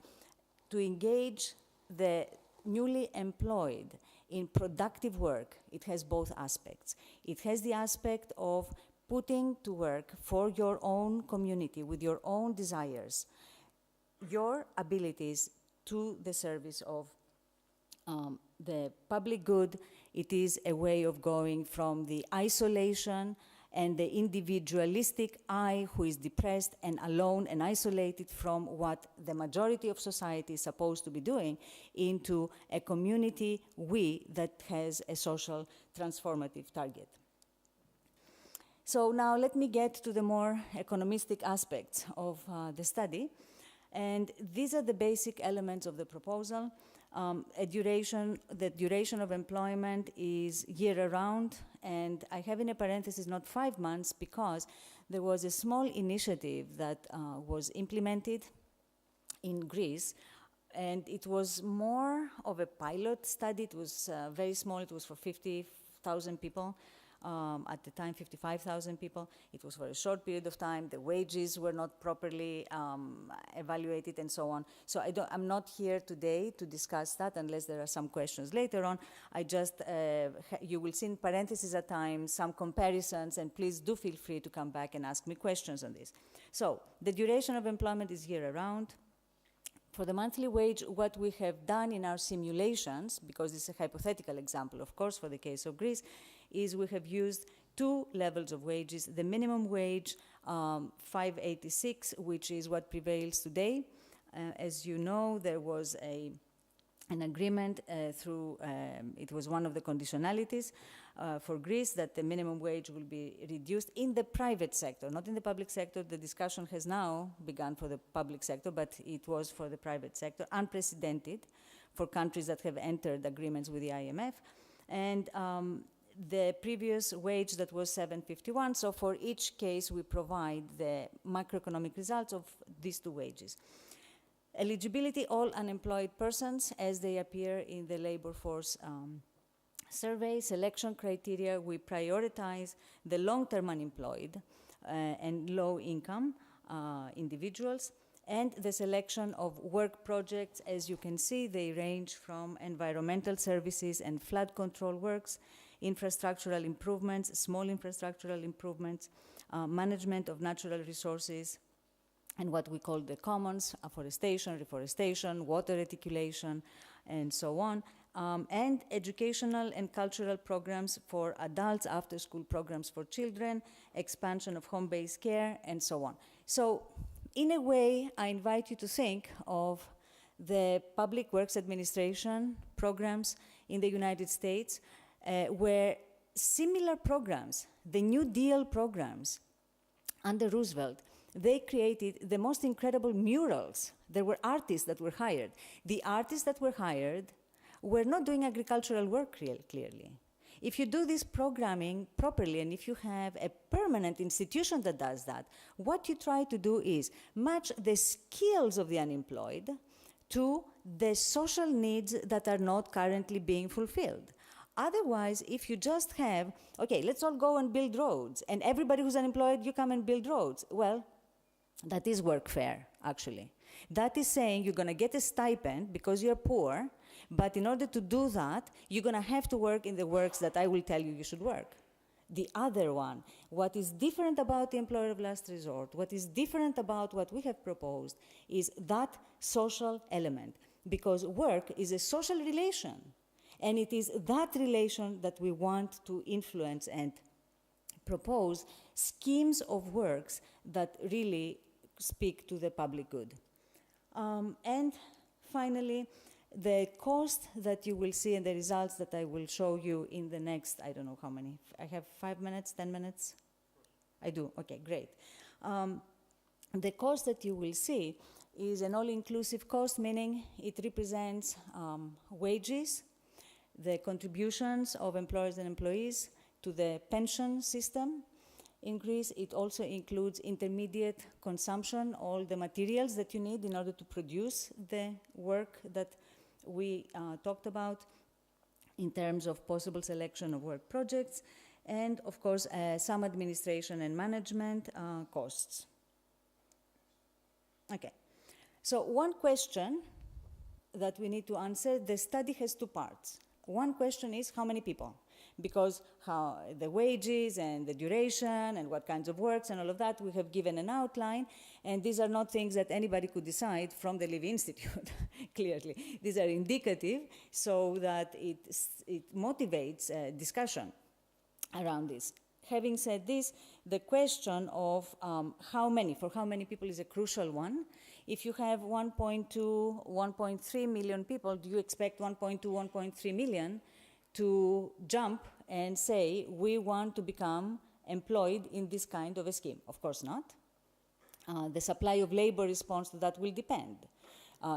to engage the newly employed in productive work, it has both aspects. It has the aspect of putting to work for your own community, with your own desires, your abilities to the service of the public good. It is a way of going from the isolation and the individualistic I who is depressed and alone and isolated from what the majority of society is supposed to be doing, into a community we that has a social transformative target. So now let me get to the more economistic aspects of the study. And these are the basic elements of the proposal. The duration of employment is year-round, and I have in a parenthesis not 5 months because there was a small initiative that was implemented in Greece, and it was more of a pilot study. It was very small. It was for 50,000 people. At the time, 55,000 people. It was for a short period of time. The wages were not properly evaluated and so on. So I'm not here today to discuss that unless there are some questions later on. I just, you will see in parentheses at times some comparisons, and please do feel free to come back and ask me questions on this. So the duration of employment is year-round. For the monthly wage, what we have done in our simulations, because this is a hypothetical example, of course, for the case of Greece, is we have used 2 levels of wages. The minimum wage, 586, which is what prevails today. As you know, there was an agreement through, it was one of the conditionalities for Greece, that the minimum wage will be reduced in the private sector, not in the public sector. The discussion has now begun for the public sector, but it was for the private sector, unprecedented for countries that have entered agreements with the IMF. And the previous wage that was 751, so for each case we provide the macroeconomic results of these 2 wages. Eligibility, all unemployed persons as they appear in the labor force survey. Selection criteria, we prioritize the long-term unemployed and low-income individuals. And the selection of work projects, as you can see, they range from environmental services and flood control works, infrastructural improvements, small infrastructural improvements, management of natural resources, and what we call the commons, afforestation, reforestation, water reticulation, and so on, and educational and cultural programs for adults, after-school programs for children, expansion of home-based care, and so on. So, in a way, I invite you to think of the Public Works Administration programs in the United States, where similar programs, the New Deal programs under Roosevelt, they created the most incredible murals. There were artists that were hired. The artists that were hired were not doing agricultural work clearly. If you do this programming properly, and if you have a permanent institution that does that, what you try to do is match the skills of the unemployed to the social needs that are not currently being fulfilled. Otherwise, if you just have, okay, let's all go and build roads, and everybody who's unemployed, you come and build roads. Well, that is workfare, actually. That is saying you're going to get a stipend because you're poor, but in order to do that, you're going to have to work in the works that I will tell you should work. The other one, what is different about the employer of last resort, what is different about what we have proposed, is that social element, because work is a social relation. And it is that relation that we want to influence and propose schemes of works that really speak to the public good. And finally, the cost that you will see and the results that I will show you in the next, I don't know how many, I have 5 minutes, 10 minutes? I do, okay, great. The cost that you will see is an all-inclusive cost, meaning it represents wages, the contributions of employers and employees to the pension system in Greece. It also includes intermediate consumption, all the materials that you need in order to produce the work that we talked about in terms of possible selection of work projects, and of course some administration and management costs. Okay, so one question that we need to answer, the study has 2 parts. One question is how many people? Because the wages and the duration and what kinds of works and all of that, we have given an outline, and these are not things that anybody could decide from the Levy Institute, clearly. These are indicative so that it motivates discussion around this. having said this, the question of for how many people is a crucial one. If you have 1.2, 1.3 million people, do you expect 1.2, 1.3 million to jump and say, we want to become employed in this kind of a scheme? Of course not. The supply of labor response to that will depend.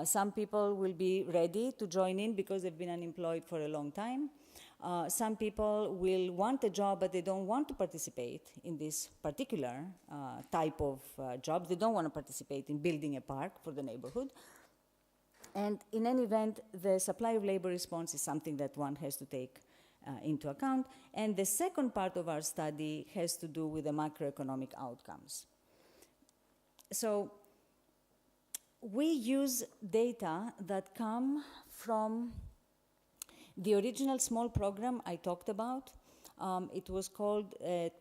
Some people will be ready to join in because they've been unemployed for a long time. Some people will want a job, but they don't want to participate in this particular type of jobs. They don't want to participate in building a park for the neighborhood. And in any event, the supply of labor response is something that one has to take into account. And the second part of our study has to do with the macroeconomic outcomes. So we use data that come from the original small program I talked about. It was called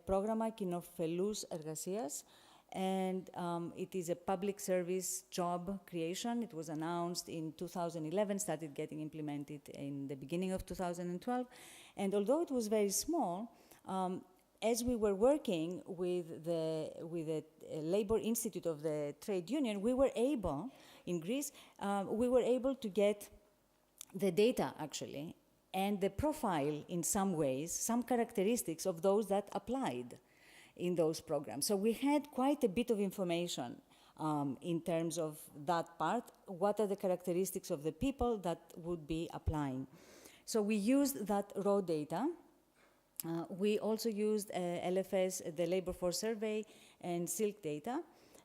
Πρόγραμμα Κοινοφελούς Εργασίας, and it is a public service job creation. It was announced in 2011, started getting implemented in the beginning of 2012. And although it was very small, as we were working with the Labor Institute of the Trade Union, we were able, in Greece, we were able to get the data, actually, and the profile in some ways, some characteristics of those that applied in those programs. So we had quite a bit of information in terms of that part. What are the characteristics of the people that would be applying? So we used that raw data. We also used LFS, the Labor Force Survey, and SILK data.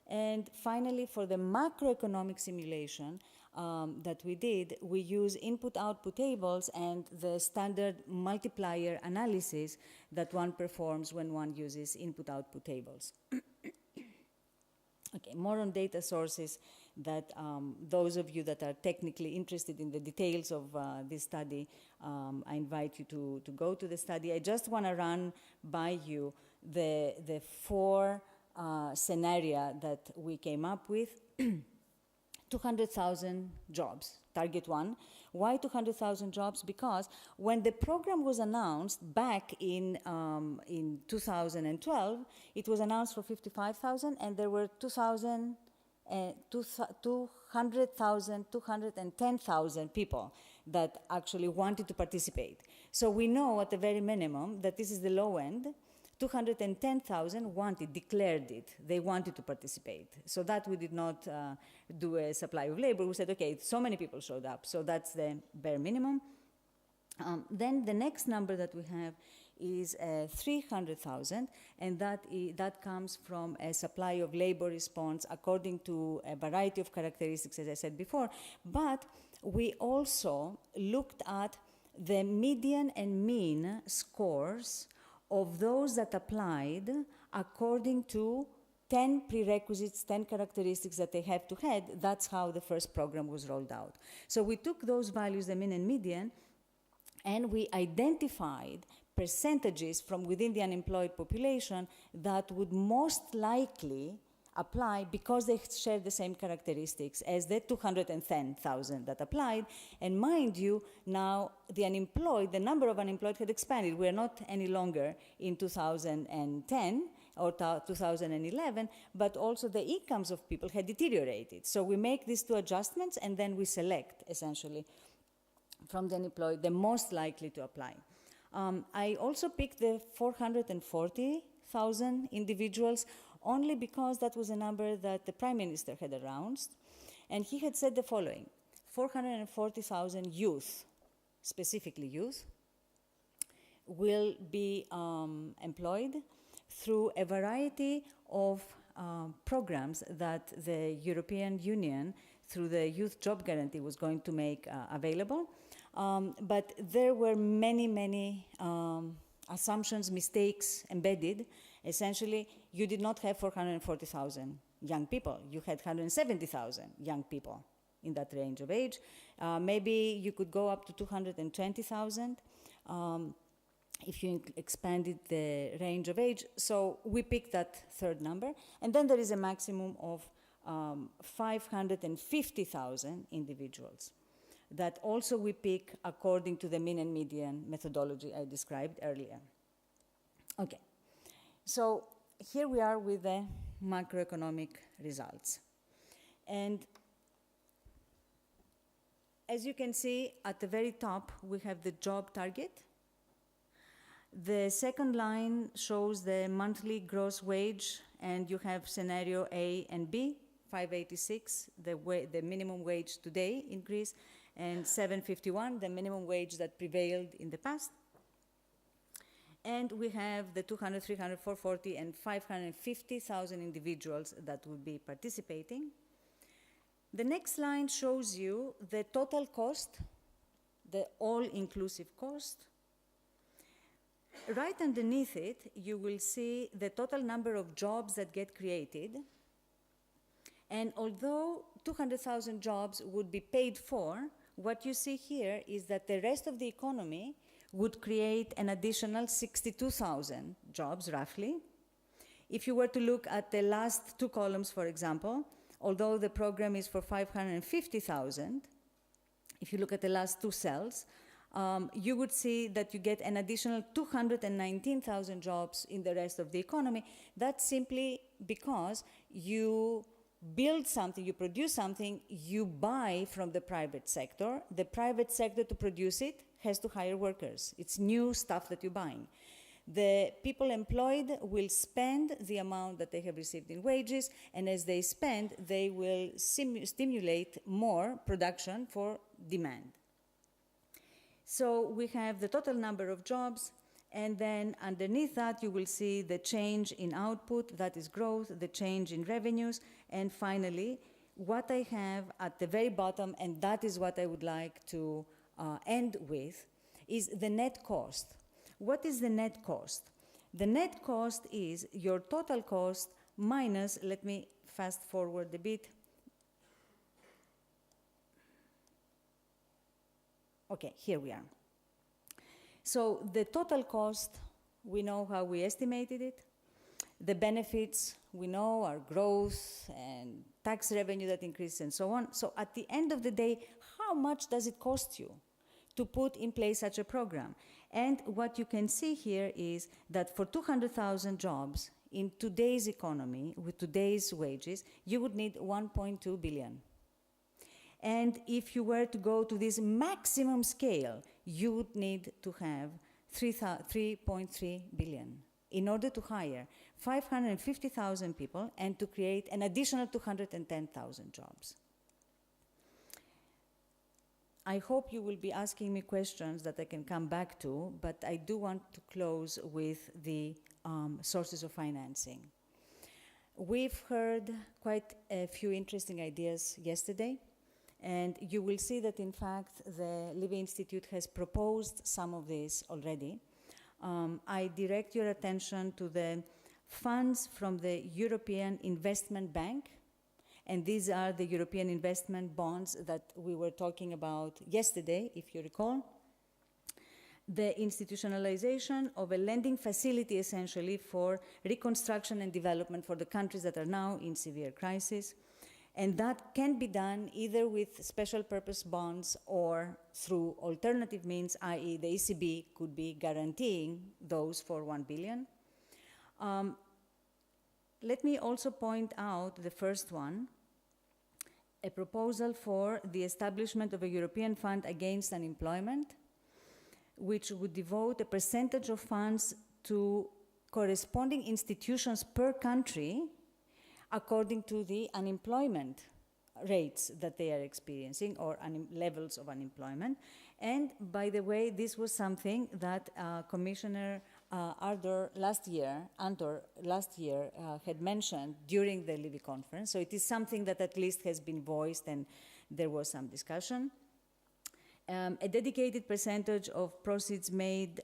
And finally, for the macroeconomic simulation that we did, we use input-output tables and the standard multiplier analysis that one performs when one uses input-output tables. Okay, more on data sources that those of you that are technically interested in the details of this study, I invite you to go to the study. I just want to run by you the four scenario that we came up with. 200,000 jobs, target one. Why 200,000 jobs? Because when the program was announced back in 2012, it was announced for 55,000, and there were 210,000 people that actually wanted to participate. So we know at the very minimum that this is the low end. 210,000 declared it. They wanted to participate. So that we did not do a supply of labor. We said, okay, so many people showed up, so that's the bare minimum. Then the next number that we have is 300,000, and that comes from a supply of labor response according to a variety of characteristics, as I said before. But we also looked at the median and mean scores of those that applied according to 10 prerequisites, 10 characteristics that they have to have. That's how the first program was rolled out. So we took those values, the mean and median, and we identified percentages from within the unemployed population that would most likely apply because they share the same characteristics as the 210,000 that applied. And mind you, now the number of unemployed had expanded. We're not any longer in 2010 or 2011, but also the incomes of people had deteriorated. So we make these two adjustments, and then we select, essentially, from the unemployed, the most likely to apply. I also picked the 440,000 individuals only because that was a number that the Prime Minister had announced, and he had said the following: 440,000 youth, specifically youth, will be employed through a variety of programs that the European Union, through the Youth Job Guarantee, was going to make available. But there were many assumptions, mistakes embedded. Essentially, you did not have 440,000 young people. You had 170,000 young people in that range of age. Maybe you could go up to 220,000 if you expanded the range of age. So we picked that third number. And then there is a maximum of 550,000 individuals that also we pick according to the mean and median methodology I described earlier. Okay. So here we are with the macroeconomic results. And as you can see, at the very top, we have the job target. The second line shows the monthly gross wage, and you have scenario A and B, 586, the minimum wage today in Greece, and 751, the minimum wage that prevailed in the past. And we have the 200, 300, 440, and 550,000 individuals that would be participating. The next line shows you the total cost, the all-inclusive cost. Right underneath it, you will see the total number of jobs that get created. And although 200,000 jobs would be paid for, what you see here is that the rest of the economy would create an additional 62,000 jobs, roughly. If you were to look at the last two columns, for example, although the program is for 550,000, if you look at the last two cells, you would see that you get an additional 219,000 jobs in the rest of the economy. That's simply because you build something, you produce something, you buy from the private sector. The private sector, to produce it, has to hire workers. It's new stuff that you're buying. The people employed will spend the amount that they have received in wages, and as they spend, they will stimulate more production for demand. So we have the total number of jobs, and then underneath that you will see the change in output, that is growth, the change in revenues, and finally, what I have at the very bottom, and that is what I would like to end with, is the net cost. What is the net cost? The net cost is your total cost minus, let me fast forward a bit. Okay, here we are. So the total cost, we know how we estimated it. The benefits, we know, are growth and tax revenue that increases and so on. So at the end of the day, how much does it cost you to put in place such a program? And what you can see here is that for 200,000 jobs in today's economy, with today's wages, you would need 1.2 billion. And if you were to go to this maximum scale, you would need to have 3.3 billion in order to hire 550,000 people and to create an additional 210,000 jobs. I hope you will be asking me questions that I can come back to, but I do want to close with the sources of financing. We've heard quite a few interesting ideas yesterday, and you will see that, in fact, the Levy Institute has proposed some of these already. I direct your attention to the funds from the European Investment Bank, and these are the European investment bonds that we were talking about yesterday, if you recall. The institutionalization of a lending facility, essentially, for reconstruction and development for the countries that are now in severe crisis. And that can be done either with special purpose bonds or through alternative means, i.e. the ECB could be guaranteeing those for 1 billion. Let me also point out the first one, a proposal for the establishment of a European fund against unemployment, which would devote a percentage of funds to corresponding institutions per country according to the unemployment rates that they are experiencing or levels of unemployment. And by the way, this was something that Commissioner Andor last year had mentioned during the Levy conference. So it is something that at least has been voiced, and there was some discussion. A dedicated percentage of proceeds made,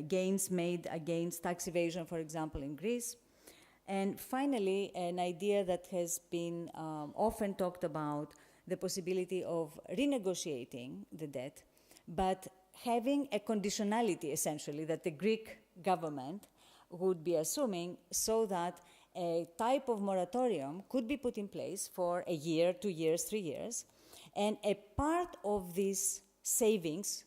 gains made against tax evasion, for example, in Greece. And finally, an idea that has been often talked about, the possibility of renegotiating the debt, but having a conditionality, essentially, that the Greek government would be assuming, so that a type of moratorium could be put in place for a year, 2 years, 3 years, and a part of these savings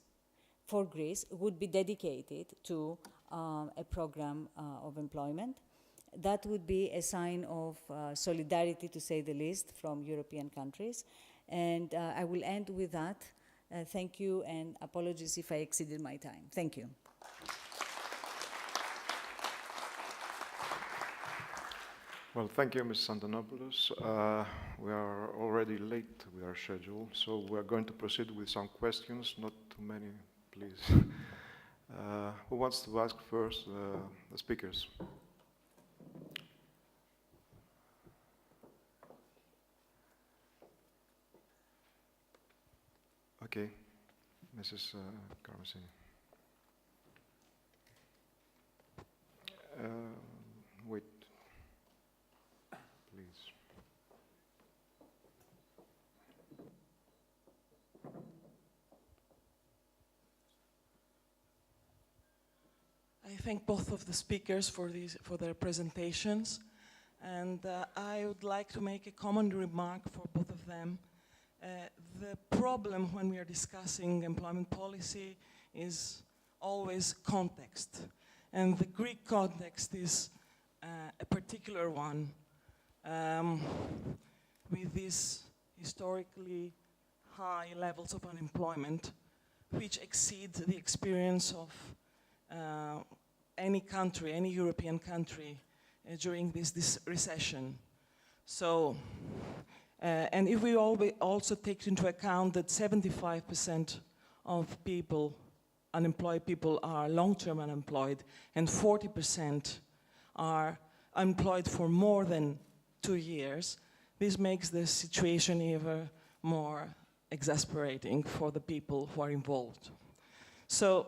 for Greece would be dedicated to a program of employment. That would be a sign of solidarity, to say the least, from European countries. And I will end with that. Thank you, and apologies if I exceeded my time. Thank you. Well, thank you, Ms. Antonopoulos. We are already late with our schedule, so we are going to proceed with some questions. Not too many, please. Who wants to ask first the speakers? Okay, Mrs. Carmesini. Wait, please. I thank both of the speakers for their presentations, and I would like to make a common remark for both of them. The problem when we are discussing employment policy is always context, and the Greek context is a particular one, with these historically high levels of unemployment, which exceed the experience of any country, any European country during this recession. So, and if we also take into account that 75% of people, unemployed people, are long-term unemployed, and 40% are employed for more than 2 years, this makes the situation even more exasperating for the people who are involved. So,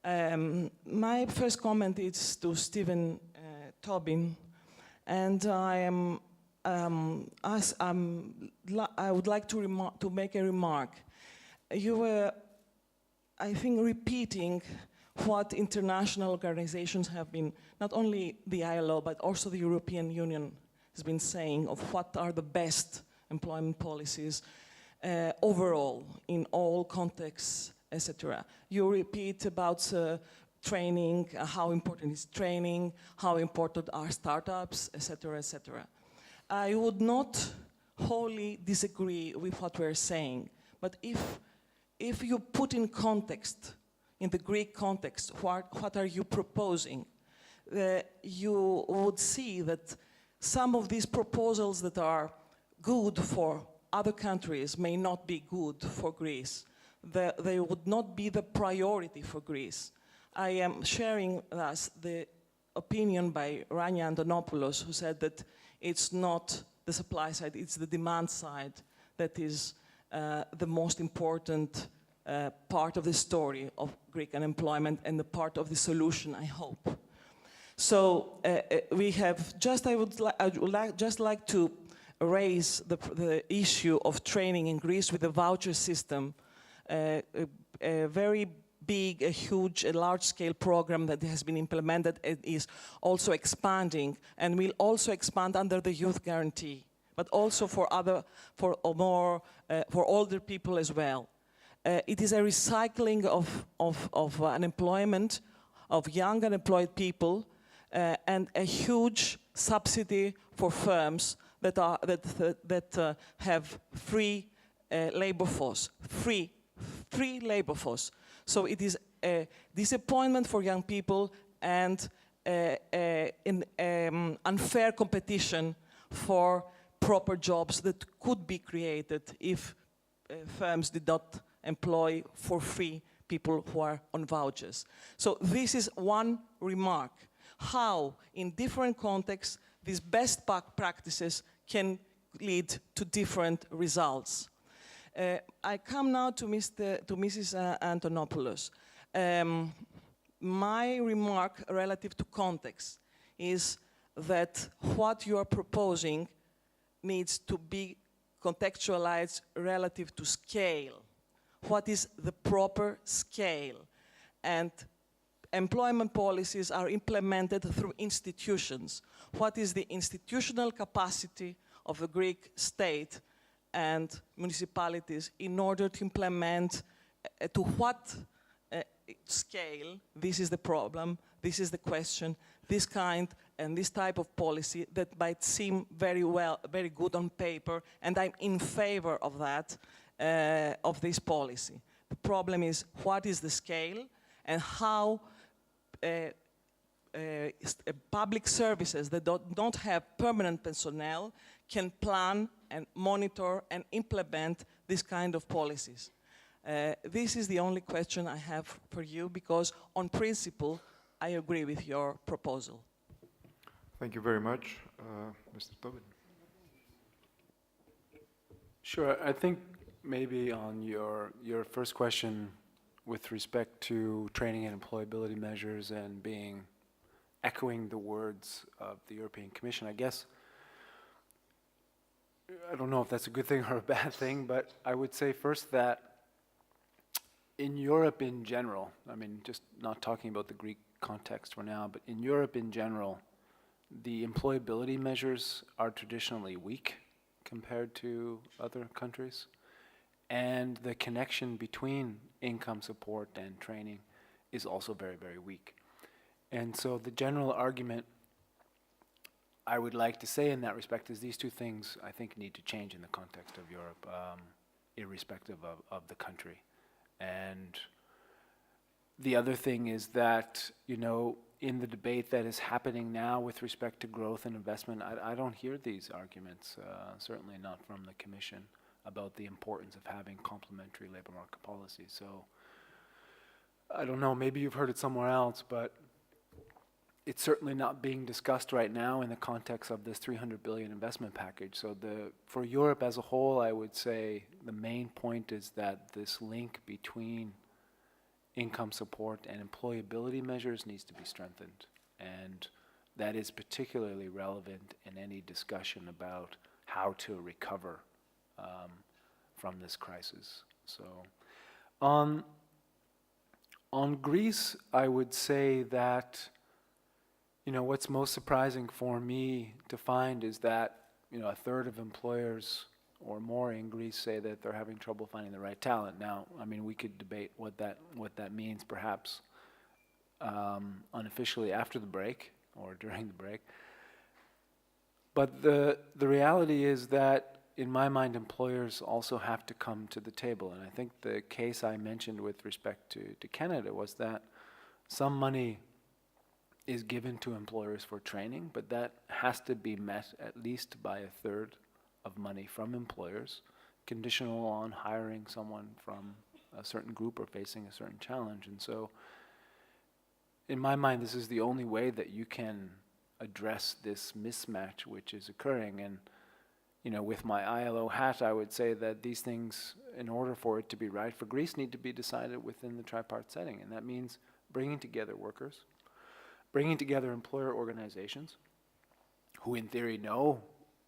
my first comment is to Stephen Tobin, and I would like to make a remark. You were, I think, repeating what international organizations have been, not only the ILO, but also the European Union has been saying of what are the best employment policies overall in all contexts, etc. You repeat about training, how important is training, how important are startups, etc., etc. I would not wholly disagree with what we're saying, but if you put in context, in the Greek context, what are you proposing, you would see that some of these proposals that are good for other countries may not be good for Greece. They would not be the priority for Greece. I am sharing thus the opinion by Rania and Antonopoulos, who said that it's not the supply side, it's the demand side that is the most important part of the story of Greek unemployment and the part of the solution, I hope. So we have just, I would just like to raise the issue of training in Greece with the voucher system, a very big, a huge, a large-scale program that has been implemented and is also expanding, and will also expand under the youth guarantee, but also for older people as well. It is a recycling of unemployment, of young unemployed people, and a huge subsidy for firms that have free labor force, free labor force. So it is a disappointment for young people and unfair competition for proper jobs that could be created if firms did not employ for free people who are on vouchers. So this is one remark, how in different contexts these best practices can lead to different results. I come now to Mrs. Antonopoulos. My remark relative to context is that what you are proposing needs to be contextualized relative to scale. What is the proper scale? And employment policies are implemented through institutions. What is the institutional capacity of the Greek state and municipalities in order to implement to what scale, this is the problem, This is the question, this kind and this type of policy that might seem very good on paper, and I'm in favor of that, of this policy. The problem is, what is the scale and how public services that don't have permanent personnel can plan and monitor and implement this kind of policies. This is the only question I have for you, because on principle, I agree with your proposal. Thank you very much. Mr. Tobin. Sure. I think maybe on your first question with respect to training and employability measures and echoing the words of the European Commission, I guess, I don't know if that's a good thing or a bad thing, but I would say first that in Europe in general, I mean, just not talking about the Greek context for now, but in Europe in general, the employability measures are traditionally weak compared to other countries. And the connection between income support and training is also very, very weak. And so the general argument I would like to say in that respect is these two things, I think, need to change in the context of Europe, irrespective of the country. And the other thing is that, you know, in the debate that is happening now with respect to growth and investment, I don't hear these arguments, certainly not from the Commission, about the importance of having complementary labor market policies. So I don't know, maybe you've heard it somewhere else, but it's certainly not being discussed right now in the context of this 300 billion investment package. So for Europe as a whole, I would say the main point is that this link between income support and employability measures needs to be strengthened. And that is particularly relevant in any discussion about how to recover from this crisis. So on Greece, I would say that, you know, what's most surprising for me to find is that, you know, a third of employers or more in Greece say that they're having trouble finding the right talent. Now, I mean, we could debate what that means, perhaps unofficially after the break or during the break. But the reality is that, in my mind, employers also have to come to the table. And I think the case I mentioned with respect to Canada was that some money is given to employers for training, but that has to be met at least by a third of money from employers, conditional on hiring someone from a certain group or facing a certain challenge. And so, in my mind, this is the only way that you can address this mismatch which is occurring. And, you know, with my ILO hat, I would say that these things, in order for it to be right for Greece, need to be decided within the tripartite setting. And that means bringing together workers, bringing together employer organizations who in theory know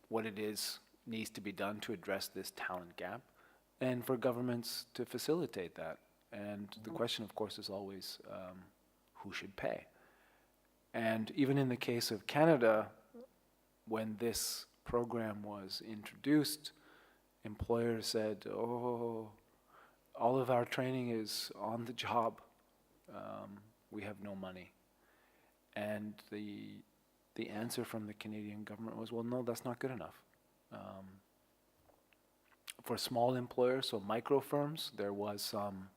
what it is needs to be done to address this talent gap, and for governments to facilitate that. And the question, of course, is always who should pay. And even in the case of Canada, when this program was introduced, employers said, oh, all of our training is on the job. We have no money. And the answer from the Canadian government was, well, no, that's not good enough. For small employers, so micro firms, there was some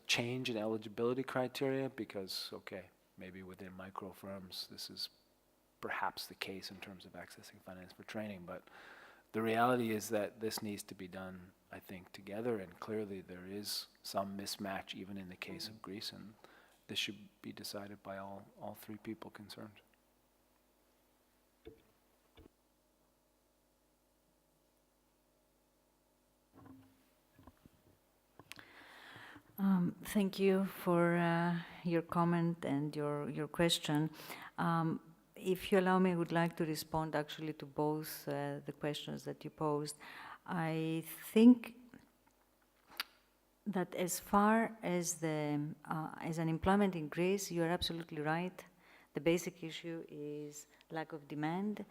change in eligibility criteria because, okay, maybe within micro firms this is perhaps the case in terms of accessing finance for training, but the reality is that this needs to be done, I think, together, and clearly there is some mismatch even in the case of Greece, and this should be decided by all three people concerned. Thank you for your comment and your question. If you allow me, I would like to respond actually to both the questions that you posed. I think that as far as as unemployment in Greece, you are absolutely right. The basic issue is lack of demand.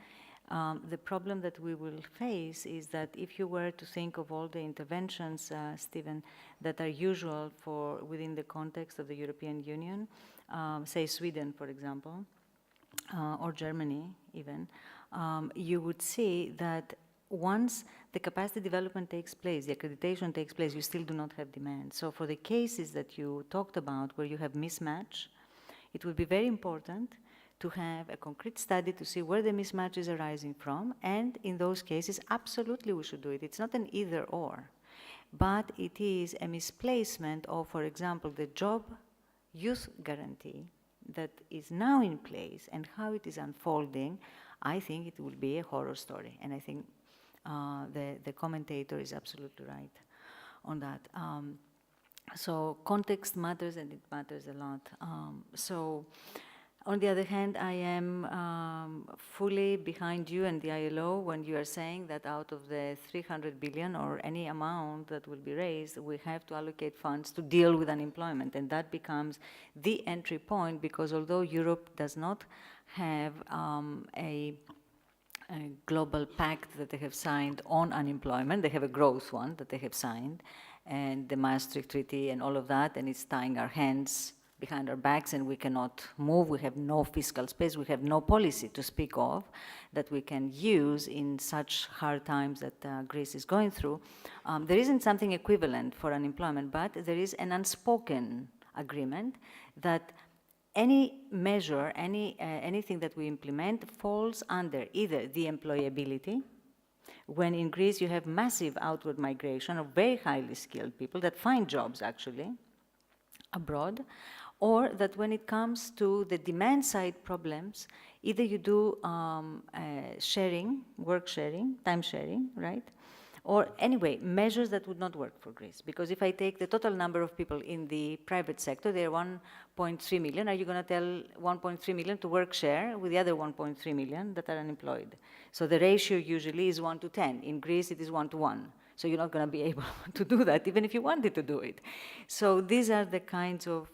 The problem that we will face is that if you were to think of all the interventions, Stephen, that are usual for within the context of the European Union, say Sweden, for example, or Germany even, you would see that once the capacity development takes place, the accreditation takes place, you still do not have demand. So for the cases that you talked about where you have mismatch, it would be very important to have a concrete study to see where the mismatch is arising from, and in those cases, absolutely we should do it. It's not an either or, but it is a misplacement of, for example, the job youth guarantee that is now in place and how it is unfolding. I think it will be a horror story, and I think the commentator is absolutely right on that. So context matters, and it matters a lot. On the other hand, I am fully behind you and the ILO when you are saying that out of the 300 billion or any amount that will be raised, we have to allocate funds to deal with unemployment. And that becomes the entry point, because although Europe does not have a global pact that they have signed on unemployment, they have a growth one that they have signed, and the Maastricht Treaty and all of that, and it's tying our hands behind our backs, and we cannot move. We have no fiscal space. We have no policy to speak of that we can use in such hard times that Greece is going through. There isn't something equivalent for unemployment, but there is an unspoken agreement that any measure, anything that we implement falls under either the employability, when in Greece you have massive outward migration of very highly skilled people that find jobs actually abroad, or that when it comes to the demand side problems, either you do sharing, work sharing, time sharing, right? Or anyway, measures that would not work for Greece. Because if I take the total number of people in the private sector, they're 1.3 million. Are you going to tell 1.3 million to work share with the other 1.3 million that are unemployed? So the ratio usually is 1 to 10. In Greece, it is 1 to 1. So you're not going to be able to do that, even if you wanted to do it. So these are the kinds of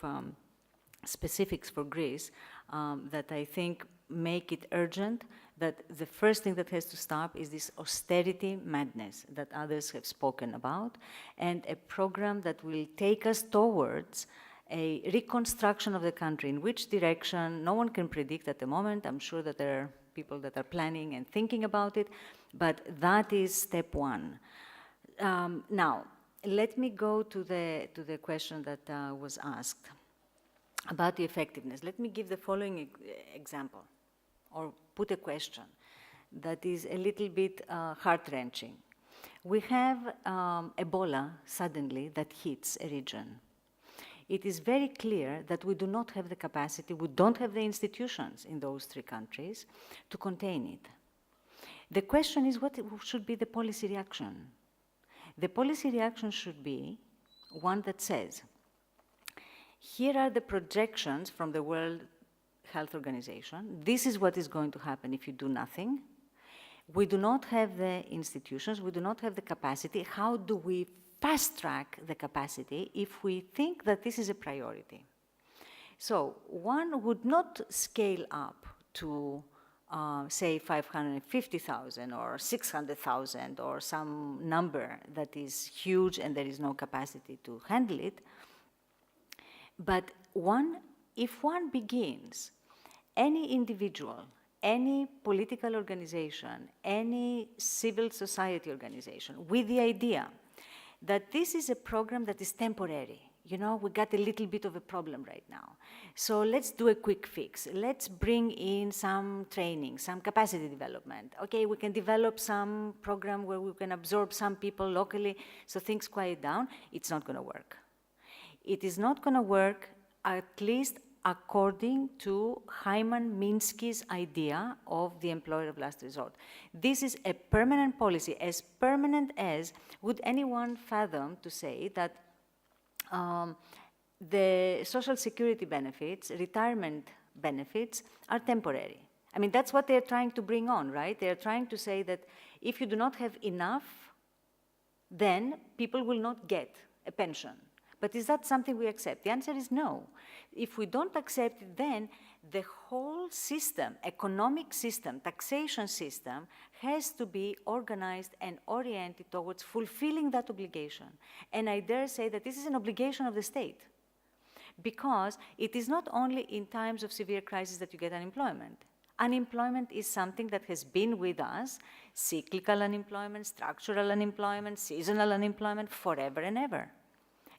specifics for Greece that I think make it urgent that the first thing that has to stop is this austerity madness that others have spoken about, and a program that will take us towards a reconstruction of the country. In which direction, no one can predict at the moment. I'm sure that there are people that are planning and thinking about it, but that is step one. Now, let me go to the question that was asked about the effectiveness. Let me give the following example, or put a question that is a little bit heart-wrenching. We have Ebola suddenly that hits a region. It is very clear that we do not have the capacity, we don't have the institutions in those three countries to contain it. The question is, what should be the policy reaction? The policy reaction should be one that says, here are the projections from the World Health Organization. This is what is going to happen if you do nothing. We do not have the institutions. We do not have the capacity. How do we fast-track the capacity if we think that this is a priority? So one would not scale up to, say, 550,000 or 600,000 or some number that is huge and there is no capacity to handle it. But if one begins, any individual, any political organization, any civil society organization, with the idea that this is a program that is temporary. You know, we got a little bit of a problem right now. So let's do a quick fix. Let's bring in some training, some capacity development. Okay, we can develop some program where we can absorb some people locally so things quiet down. It's not going to work. It is not going to work, at least according to Hyman Minsky's idea of the employer of last resort. This is a permanent policy, as permanent as would anyone fathom to say that the social security benefits, retirement benefits, are temporary. I mean, that's what they're trying to bring on, right? They're trying to say that if you do not have enough, then people will not get a pension. But is that something we accept? The answer is no. If we don't accept it, then the whole system, economic system, taxation system, has to be organized and oriented towards fulfilling that obligation. And I dare say that this is an obligation of the state, because it is not only in times of severe crisis that you get unemployment. Unemployment is something that has been with us, cyclical unemployment, structural unemployment, seasonal unemployment, forever and ever.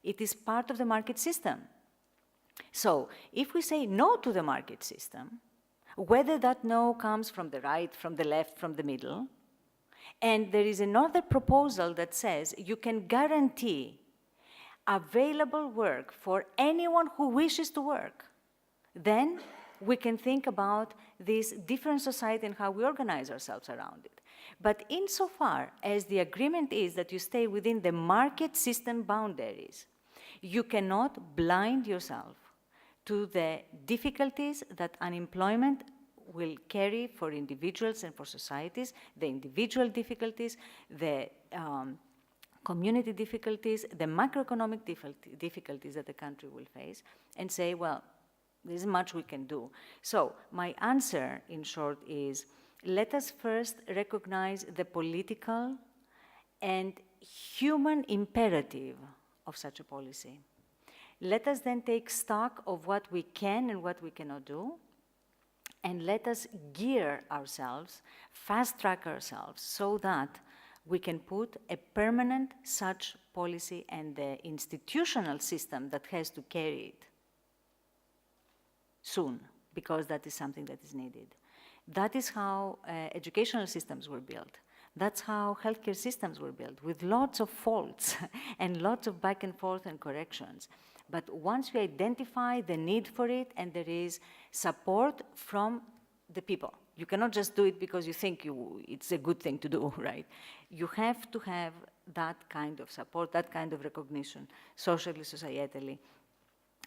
It is part of the market system. So if we say no to the market system, whether that no comes from the right, from the left, from the middle, and there is another proposal that says you can guarantee available work for anyone who wishes to work, then we can think about this different society and how we organize ourselves around it. But insofar as the agreement is that you stay within the market system boundaries, you cannot blind yourself to the difficulties that unemployment will carry for individuals and for societies, the individual difficulties, the community difficulties, the macroeconomic difficulties that the country will face, and say, well, there's much we can do. So my answer, in short, is let us first recognize the political and human imperative of such a policy. Let us then take stock of what we can and what we cannot do, and let us gear ourselves, fast-track ourselves, so that we can put a permanent such policy and the institutional system that has to carry it soon, because that is something that is needed. That is how educational systems were built. That's how healthcare systems were built, with lots of faults and lots of back and forth and corrections. But once we identify the need for it and there is support from the people, you cannot just do it because you think it's a good thing to do, right? You have to have that kind of support, that kind of recognition, socially, societally.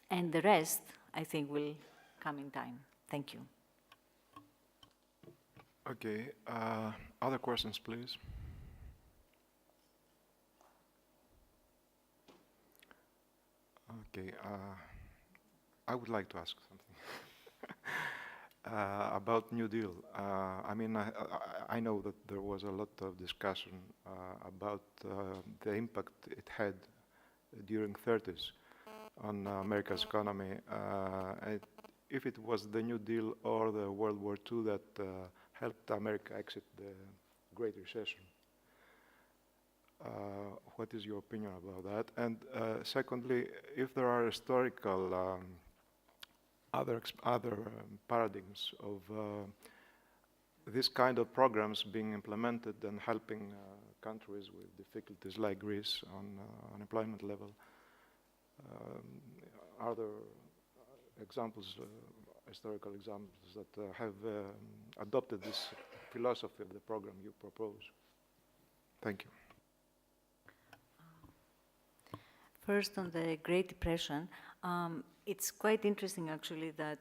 And the rest, I think, will come in time. Thank you. Okay, other questions, please? Okay, I would like to ask something about New Deal. I mean, I know that there was a lot of discussion about the impact it had during 30s on America's economy. If it was the New Deal or the World War II that helped America exit the Great Recession. What is your opinion about that? And secondly, if there are historical other paradigms of this kind of programs being implemented and helping countries with difficulties like Greece on unemployment level, are there examples, historical examples that have adopted this philosophy of the program you propose? Thank you. First, on the Great Depression, it's quite interesting, actually, that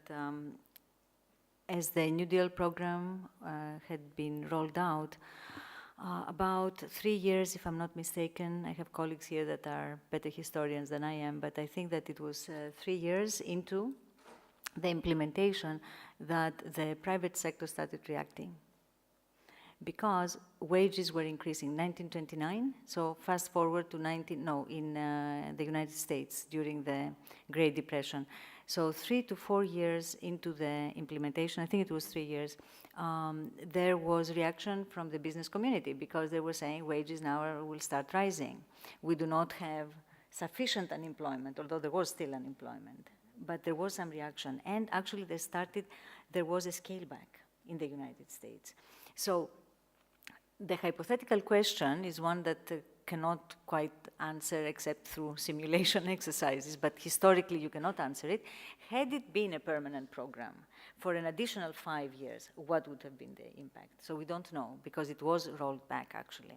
as the New Deal program had been rolled out, about 3 years, if I'm not mistaken, I have colleagues here that are better historians than I am, but I think that it was 3 years into the implementation that the private sector started reacting, because wages were increasing. 1929, so fast forward to in the United States during the Great Depression. So 3 to 4 years into the implementation, I think it was 3 years, there was reaction from the business community, because they were saying wages now will start rising. We do not have sufficient unemployment, although there was still unemployment, but there was some reaction. And actually there was a scale back in the United States. So the hypothetical question is one that cannot quite answer except through simulation exercises, but historically you cannot answer it. Had it been a permanent program for an additional 5 years, what would have been the impact? So we don't know, because it was rolled back, actually.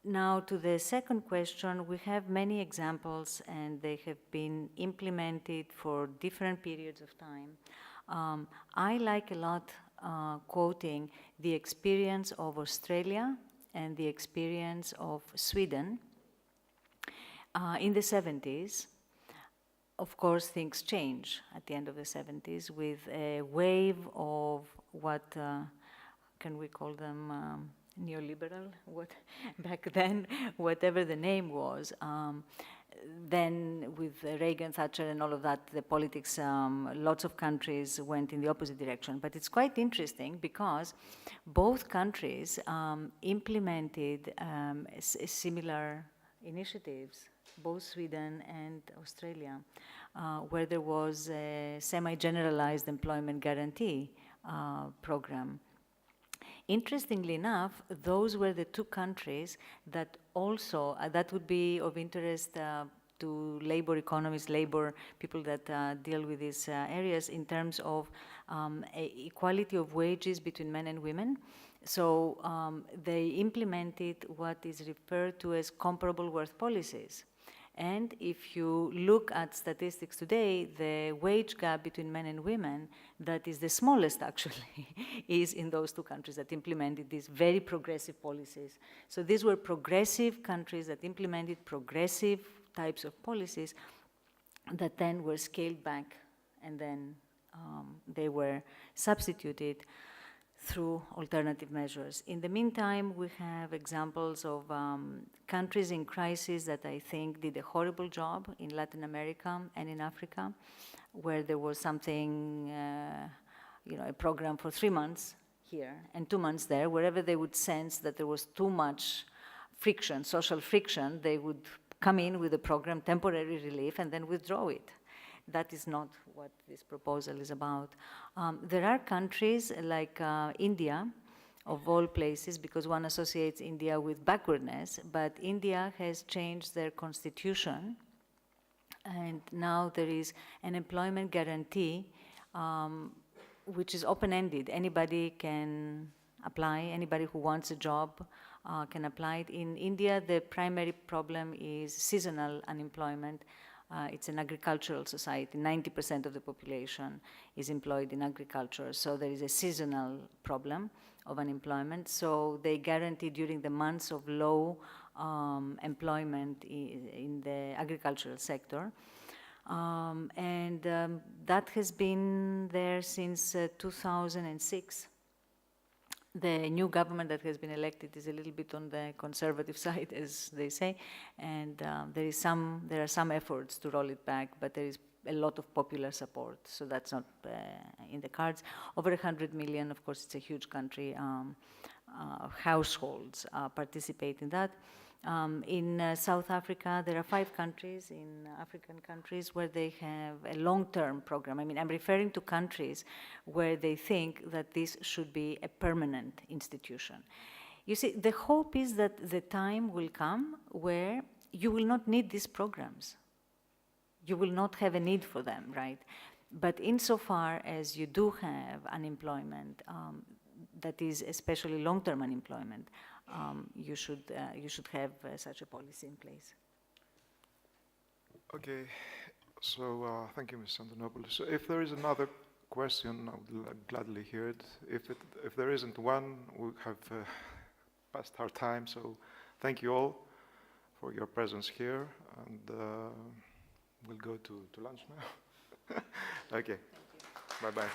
Now, to the second question, we have many examples, and they have been implemented for different periods of time. I like a lot quoting the experience of Australia and the experience of Sweden in the 70s. of course, things change at the end of the 70s with a wave of what can we call them neoliberal? What back then, whatever the name was. Then with Reagan, Thatcher, and all of that, the politics, lots of countries went in the opposite direction. But it's quite interesting because both countries implemented similar initiatives, both Sweden and Australia, where there was a semi-generalized employment guarantee program. Interestingly enough, those were the two countries that also, that would be of interest to labor economists, labor people that deal with these areas in terms of equality of wages between men and women. So they implemented what is referred to as comparable worth policies. And if you look at statistics today, the wage gap between men and women, that is the smallest actually, is in those two countries that implemented these very progressive policies. So these were progressive countries that implemented progressive types of policies that then were scaled back and then they were substituted through alternative measures. In the meantime, we have examples of countries in crisis that I think did a horrible job in Latin America and in Africa, where there was something, a program for 3 months here and 2 months there. Wherever they would sense that there was too much friction, social friction, they would come in with a program, temporary relief, and then withdraw it. That is not what this proposal is about. There are countries like India, of all places, because one associates India with backwardness, but India has changed their constitution, and now there is an employment guarantee, which is open-ended. Anybody can apply, anybody who wants a job can apply it. In India, the primary problem is seasonal unemployment. It's an agricultural society. 90% of the population is employed in agriculture, so there is a seasonal problem of unemployment. So they guarantee during the months of low employment in the agricultural sector. That has been there since 2006. The new government that has been elected is a little bit on the conservative side, as they say, and there are some efforts to roll it back, but there is a lot of popular support, so that's not in the cards. Over 100 million, of course, it's a huge country, households participate in that. In South Africa, there are 5 countries in African countries where they have a long-term program. I mean, I'm referring to countries where they think that this should be a permanent institution. You see, the hope is that the time will come where you will not need these programs. You will not have a need for them, right? But insofar as you do have unemployment, that is especially long-term unemployment, you should have such a policy in place. Okay, so thank you, Ms. Antonopoulos. So if there is another question, I would gladly hear it. If there isn't one, we have passed our time. So thank you all for your presence here, and we'll go to lunch now. Okay, bye-bye.